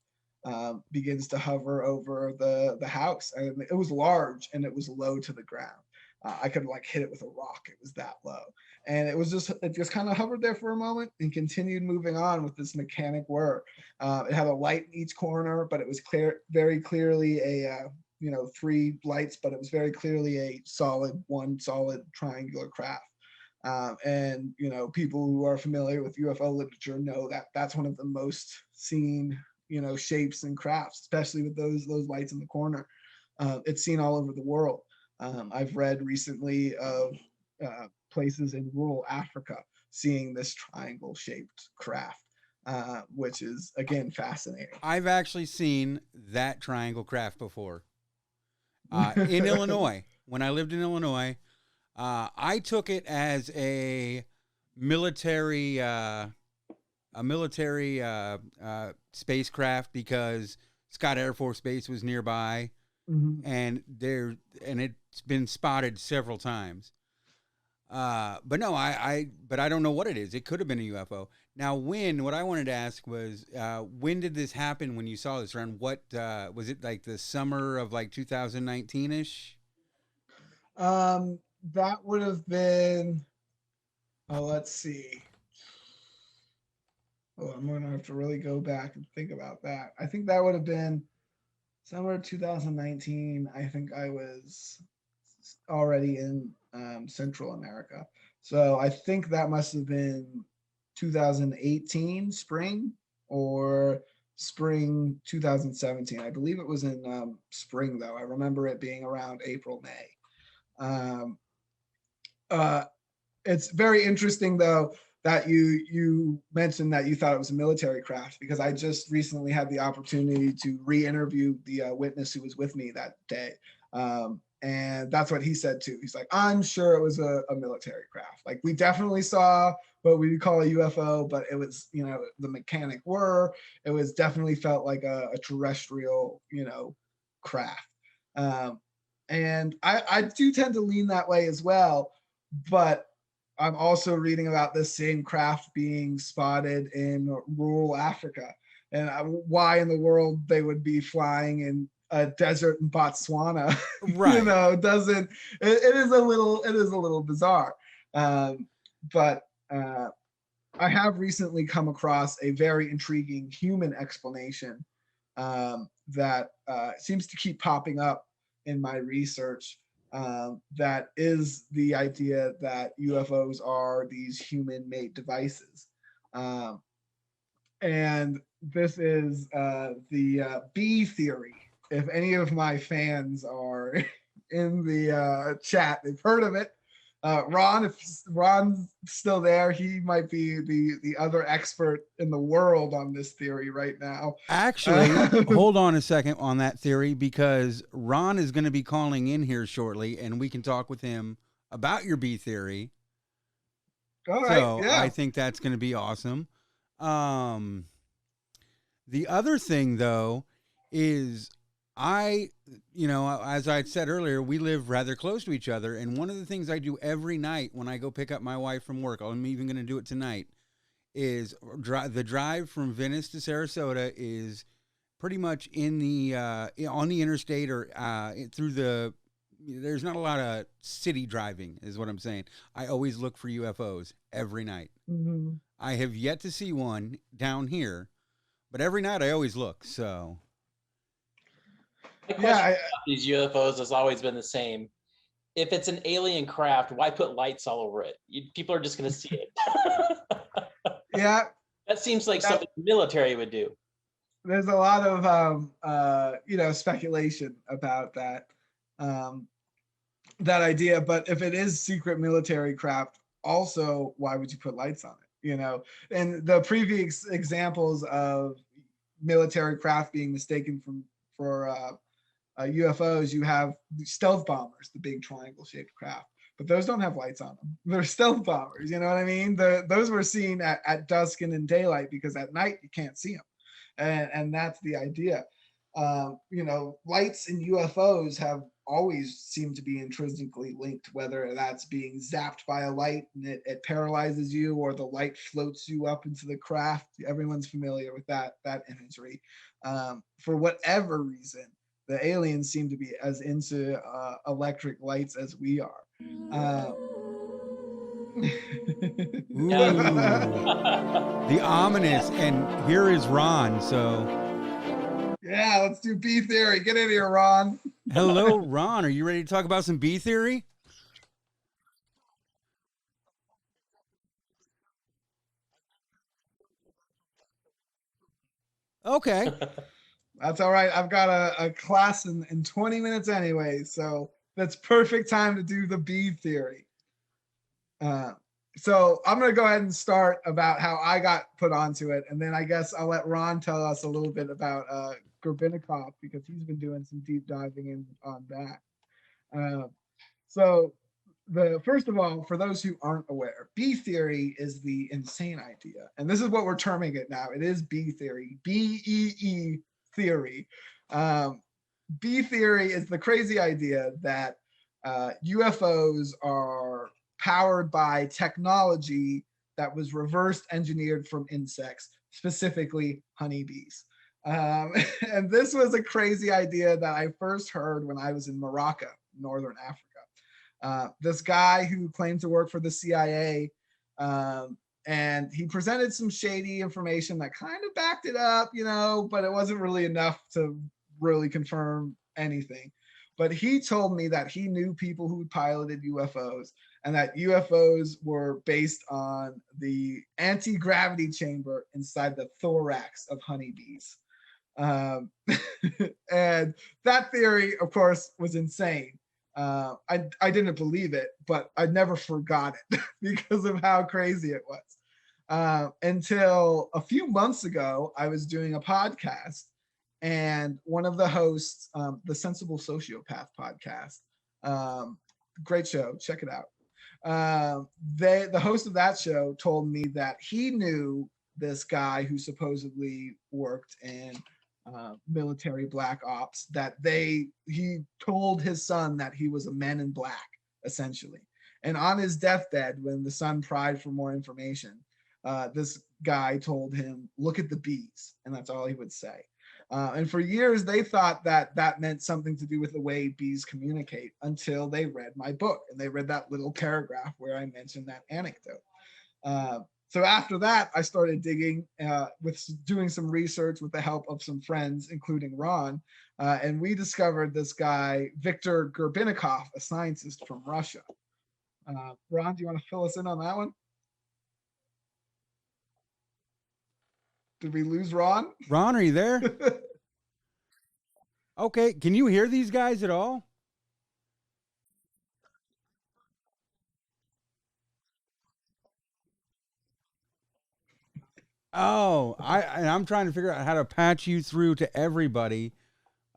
begins to hover over the house, and it was large and it was low to the ground. I could hit it with a rock; it was that low, and it just kind of hovered there for a moment and continued moving on with this mechanic whir. It had a light in each corner, but it was very clearly a 3 lights, but it was very clearly a one solid triangular craft. And people who are familiar with UFO literature know that that's one of the most seen shapes and crafts, especially with those lights in the corner. It's seen all over the world. I've read recently of places in rural Africa seeing this triangle shaped craft, which is again fascinating. I've actually seen that triangle craft before in Illinois. When I lived in Illinois, I took it as a military spacecraft because Scott Air Force Base was nearby, Mhm. and it's been spotted several times. But no, but I don't know what it is. It could have been a UFO. Now, what I wanted to ask was, when did this happen? When you saw this, around what was it, like the summer of like 2019 ish? That would have been, oh, let's see. Oh, I'm going to have to really go back and think about that. I think that would have been somewhere 2019. I think I was already in Central America. So I think that must have been 2018 spring or spring 2017. I believe it was in spring, though. I remember it being around April, May. Um, uh, it's very interesting, though, that you mentioned that you thought it was a military craft, because I just recently had the opportunity to re-interview the witness who was with me that day. And that's what he said too. He's like, I'm sure it was a military craft. Like, we definitely saw what we call a UFO, but it was, the mechanic were, it was definitely felt like a terrestrial, craft. And I do tend to lean that way as well, but I'm also reading about this same craft being spotted in rural Africa, and why in the world they would be flying in a desert in Botswana, Right. doesn't, it is a little bizarre. But I have recently come across a very intriguing human explanation that seems to keep popping up in my research. That is the idea that UFOs are these human-made devices. And this is the B theory. If any of my fans are in the chat, they've heard of it. Ron, if Ron's still there, he might be the other expert in the world on this theory right now. Actually, hold on a second on that theory, because Ron is going to be calling in here shortly, and we can talk with him about your B theory. All right, So yeah. I think that's going to be awesome. The other thing, though, is as I said earlier, we live rather close to each other. And one of the things I do every night when I go pick up my wife from work, I'm even going to do it tonight, is the drive from Venice to Sarasota is pretty much in the on the interstate, or through the. There's not a lot of city driving, is what I'm saying. I always look for UFOs every night. Mm-hmm. I have yet to see one down here, but every night I always look. So My question about these UFOs has always been the same. If it's an alien craft, why put lights all over it? People are just going to see it. Yeah. That seems like something the military would do. There's a lot of speculation about that that idea. But if it is secret military craft, also, why would you put lights on it? And the previous examples of military craft being mistaken for UFOs, you have stealth bombers, the big triangle shaped craft, but those don't have lights on them. They're stealth bombers. You know what I mean? Those were seen at dusk and in daylight, because at night you can't see them. And that's the idea. Lights in UFOs have always seemed to be intrinsically linked, whether that's being zapped by a light and it paralyzes you, or the light floats you up into the craft. Everyone's familiar with that imagery. For whatever reason, the aliens seem to be as into electric lights as we are. The ominous, and here is Ron. So yeah, let's do B theory. Get in here, Ron. Hello, Ron. Are you ready to talk about some B theory? Okay. That's all right. I've got a class in 20 minutes anyway, so that's perfect time to do the B theory. So I'm going to go ahead and start about how I got put onto it, and then I guess I'll let Ron tell us a little bit about Gorbachev, because he's been doing some deep diving on that. So first of all, for those who aren't aware, B theory is the insane idea, and this is what we're terming it now. It is B theory, BEE theory. B theory is the crazy idea that UFOs are powered by technology that was reverse engineered from insects, specifically honeybees. And this was a crazy idea that I first heard when I was in Morocco, Northern Africa. This guy who claimed to work for the CIA, and he presented some shady information that kind of backed it up, but it wasn't really enough to really confirm anything. But he told me that he knew people who piloted UFOs and that UFOs were based on the anti-gravity chamber inside the thorax of honeybees. Um, and that theory, of course, was insane. I didn't believe it, but I never forgot it because of how crazy it was. Until a few months ago, I was doing a podcast, and one of the hosts, the Sensible Sociopath podcast, great show, check it out. The host of that show told me that he knew this guy who supposedly worked in military black ops, that he told his son that he was a man in black, essentially. And on his deathbed, when the son pried for more information, this guy told him, look at the bees. And that's all he would say. And for years, they thought that that meant something to do with the way bees communicate until they read my book and they read that little paragraph where I mentioned that anecdote. So after that, I started digging, with doing some research with the help of some friends, including Ron, and we discovered this guy, Viktor Gerbinikov, a scientist from Russia. Ron, do you want to fill us in on that one? Did we lose Ron? Ron, are you there? Okay, can you hear these guys at all? Oh, I'm trying to figure out how to patch you through to everybody.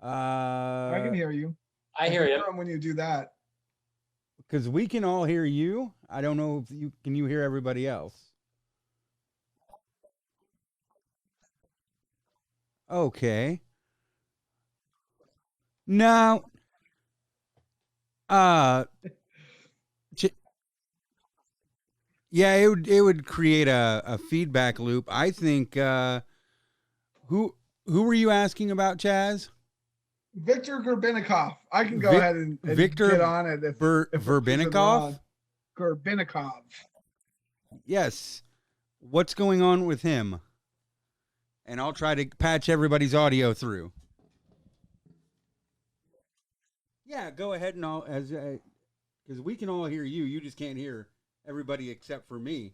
I can hear you. I hear you. When you do that. Because we can all hear you. I don't know if you hear everybody else. Okay. Now, uh, ch- yeah, it would create a feedback loop. I think. Who were you asking about, Chaz? Viktor Gerbinikov. I can go Vic, ahead and Victor get on it if Verbinikov. Gerbinikov. Yes. What's going on with him? And I'll try to patch everybody's audio through. Yeah, go ahead and I'll as because we can all hear you. You just can't hear everybody except for me.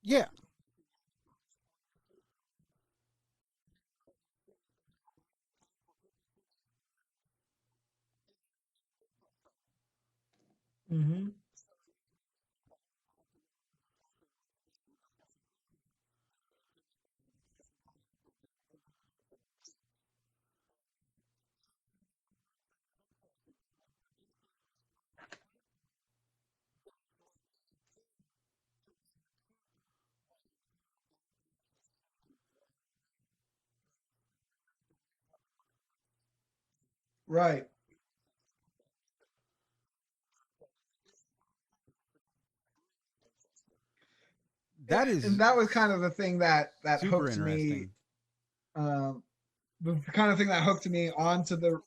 Yeah, Hmm. Right. Yeah, that and is that was kind of the thing that super hooked me. interesting. Um, the kind of thing that hooked me onto the.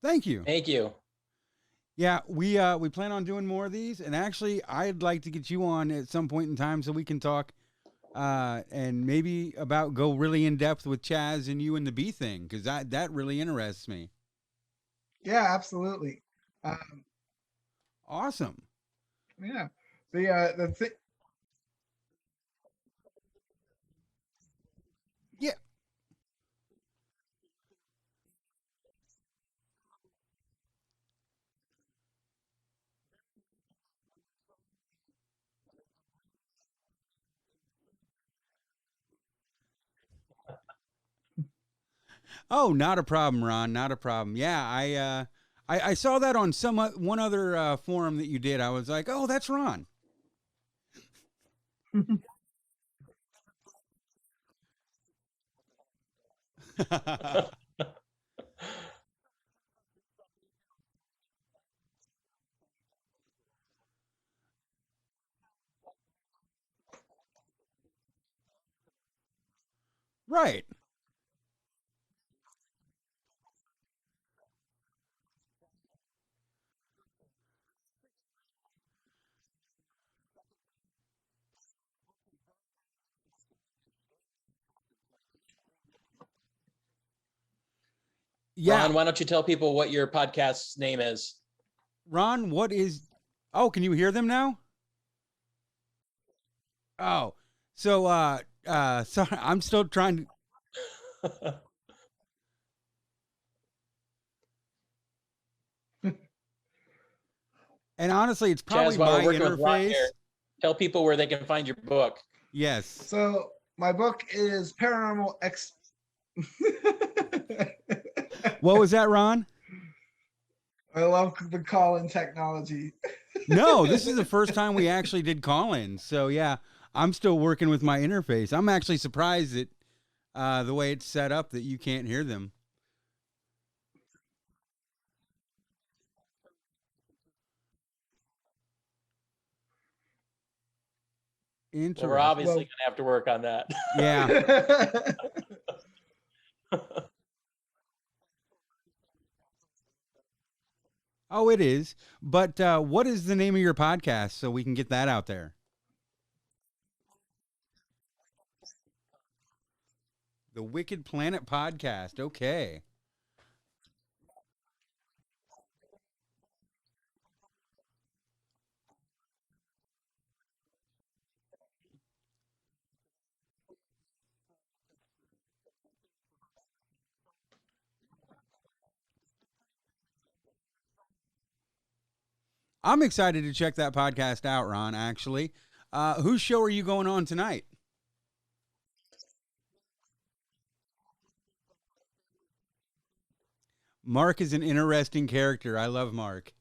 Thank you. Thank you. Yeah, we plan on doing more of these, and actually, I'd like to get you on at some point in time so we can talk, and maybe about go really in depth with Chaz and you and the bee thing because that really interests me. Yeah, absolutely. Um, Awesome. yeah, the thing. Yeah. Oh, not a problem, Ron. Not a problem. Yeah, I saw that on one other forum that you did. I was like, oh, that's Ron. Right. Yeah, Ron, why don't you tell people what your podcast's name is? Ron. What is? Oh, can you hear them now? Oh, so sorry, I'm still trying to. And honestly, it's probably Chaz, while we're my working with Ron here, interface. tell people where they can find your book. Yes. So my book is Paranormal X. What was that, Ron? I love the call-in technology. No, this is the first time we actually did call-ins. So yeah, I'm still working with my interface. I'm actually surprised that the way it's set up that you can't hear them. Well, we're Interesting. obviously Well, going to have to work on that. Yeah. Oh, it is. But what is the name of your podcast so we can get that out there? The Wicked Planet Podcast. Okay. I'm excited to check that podcast out, Ron, actually. Whose show are you going on tonight? Mark is an interesting character. I love Mark.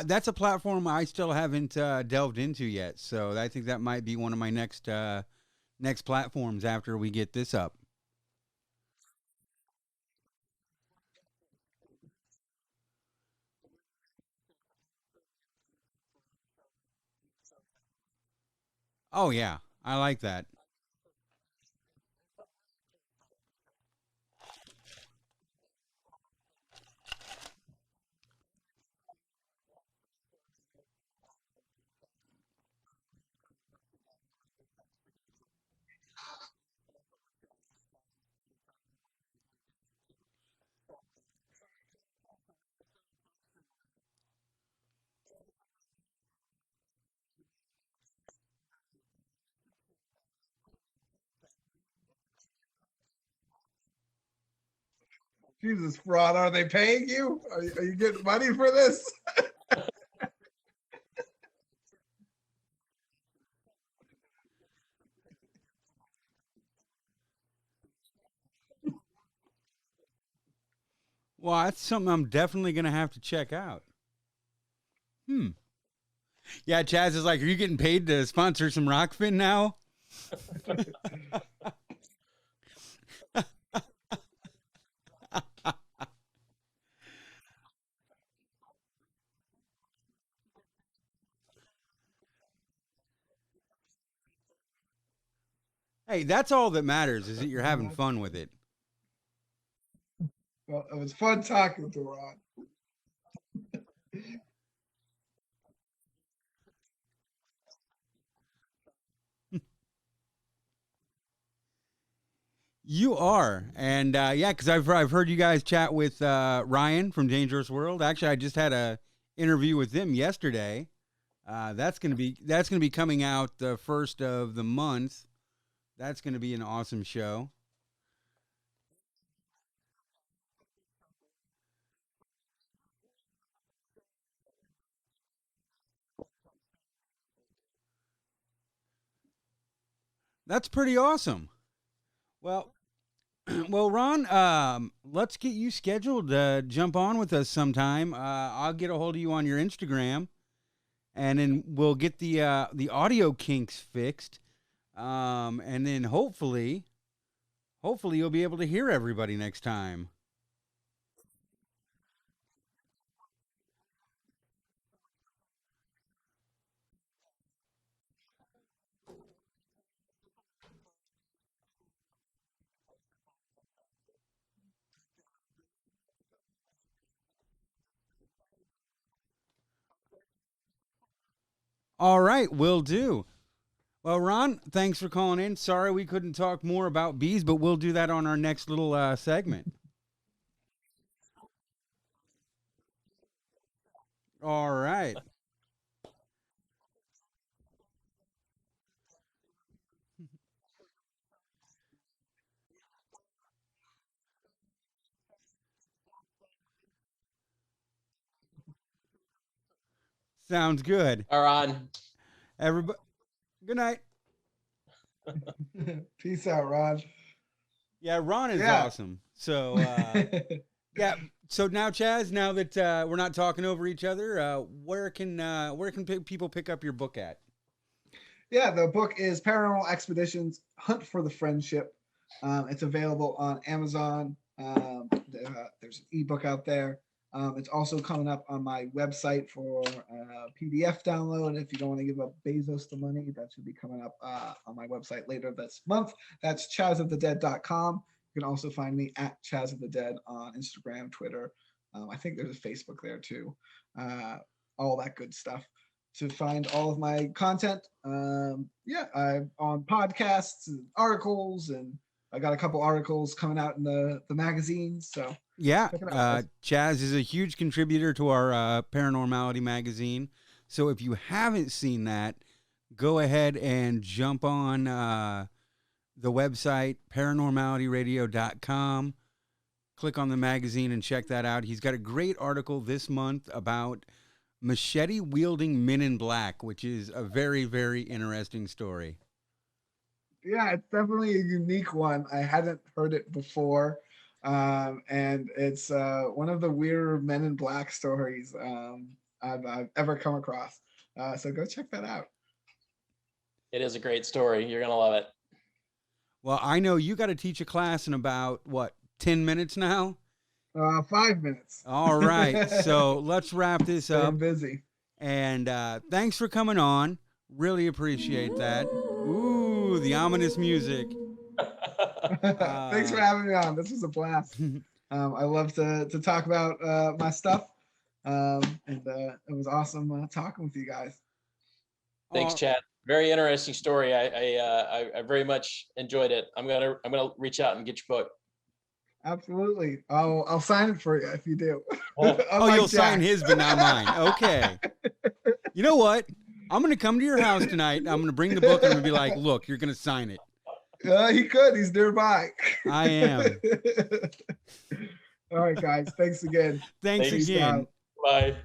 That's a platform I still haven't delved into yet. So I think that might be one of my next platforms after we get this up. Oh yeah, I like that. Jesus, Ron, are they paying you? Are you getting money for this? Well, that's something I'm definitely gonna have to check out. Hmm. Yeah, Chaz is like, are you getting paid to sponsor some Rockfin now? Hey, that's all that matters is that you're having fun with it. Well, it was fun talking to Ron. You are, and yeah, because I've heard you guys chat with Ryan from Dangerous World. Actually, I just had a interview with them yesterday. That's gonna be coming out the first of the month. That's gonna be an awesome show. That's pretty awesome. Well, well, Ron, let's get you scheduled to jump on with us sometime. I'll get a hold of you on your Instagram, and then we'll get the audio kinks fixed. And then hopefully you'll be able to hear everybody next time. All right, will do. Well, Ron, thanks for calling in. Sorry we couldn't talk more about bees, but we'll do that on our next little segment. All right. Sounds good. Are on. Everybody, good night. Peace out, Ron. Yeah, Ron is Yeah. awesome. So, yeah. So now, Chaz, now that we're not talking over each other, where can people pick up your book at? Yeah, the book is Paranormal Expeditions: Hunt for the Friendship. It's available on Amazon. There's an ebook out there. It's also coming up on my website for PDF download. If you don't want to give up Bezos the money, that should be coming up on my website later this month. That's chazofthedead.com. You can also find me at Chaz of the Dead on Instagram, Twitter. I think there's a Facebook there too. All that good stuff to find all of my content. Yeah, I'm on podcasts and articles, and I got a couple articles coming out in the magazines. So Yeah, check it out. Chaz is a huge contributor to our Paranormality magazine. So if you haven't seen that, go ahead and jump on the website paranormalityradio.com. Click on the magazine and check that out. He's got a great article this month about machete wielding men in black, which is a very, very interesting story. Yeah, it's definitely a unique one. I hadn't heard it before. And it's one of the weird Men in Black stories. I've ever come across. So go check that out. It is a great story. You're going to love it. Well, I know you got to teach a class in about, what, 10 minutes now? 5 minutes. All right. So let's wrap this up. I'm busy. And thanks for coming on. Really appreciate that. Ooh, the ominous music. Thanks for having me on. This was a blast. I love to talk about my stuff. And it was awesome talking with you guys. Thanks, Chad. Very interesting story. I very much enjoyed it. I'm gonna reach out and get your book. Absolutely. I'll sign it for you if you do. Oh, you'll sign his, but not mine. Okay. You know what? I'm gonna come to your house tonight. I'm gonna bring the book and I'm gonna be like, look, you're gonna sign it. He could. He's nearby. I am. All right, guys. Thanks again. Thanks again. Bye.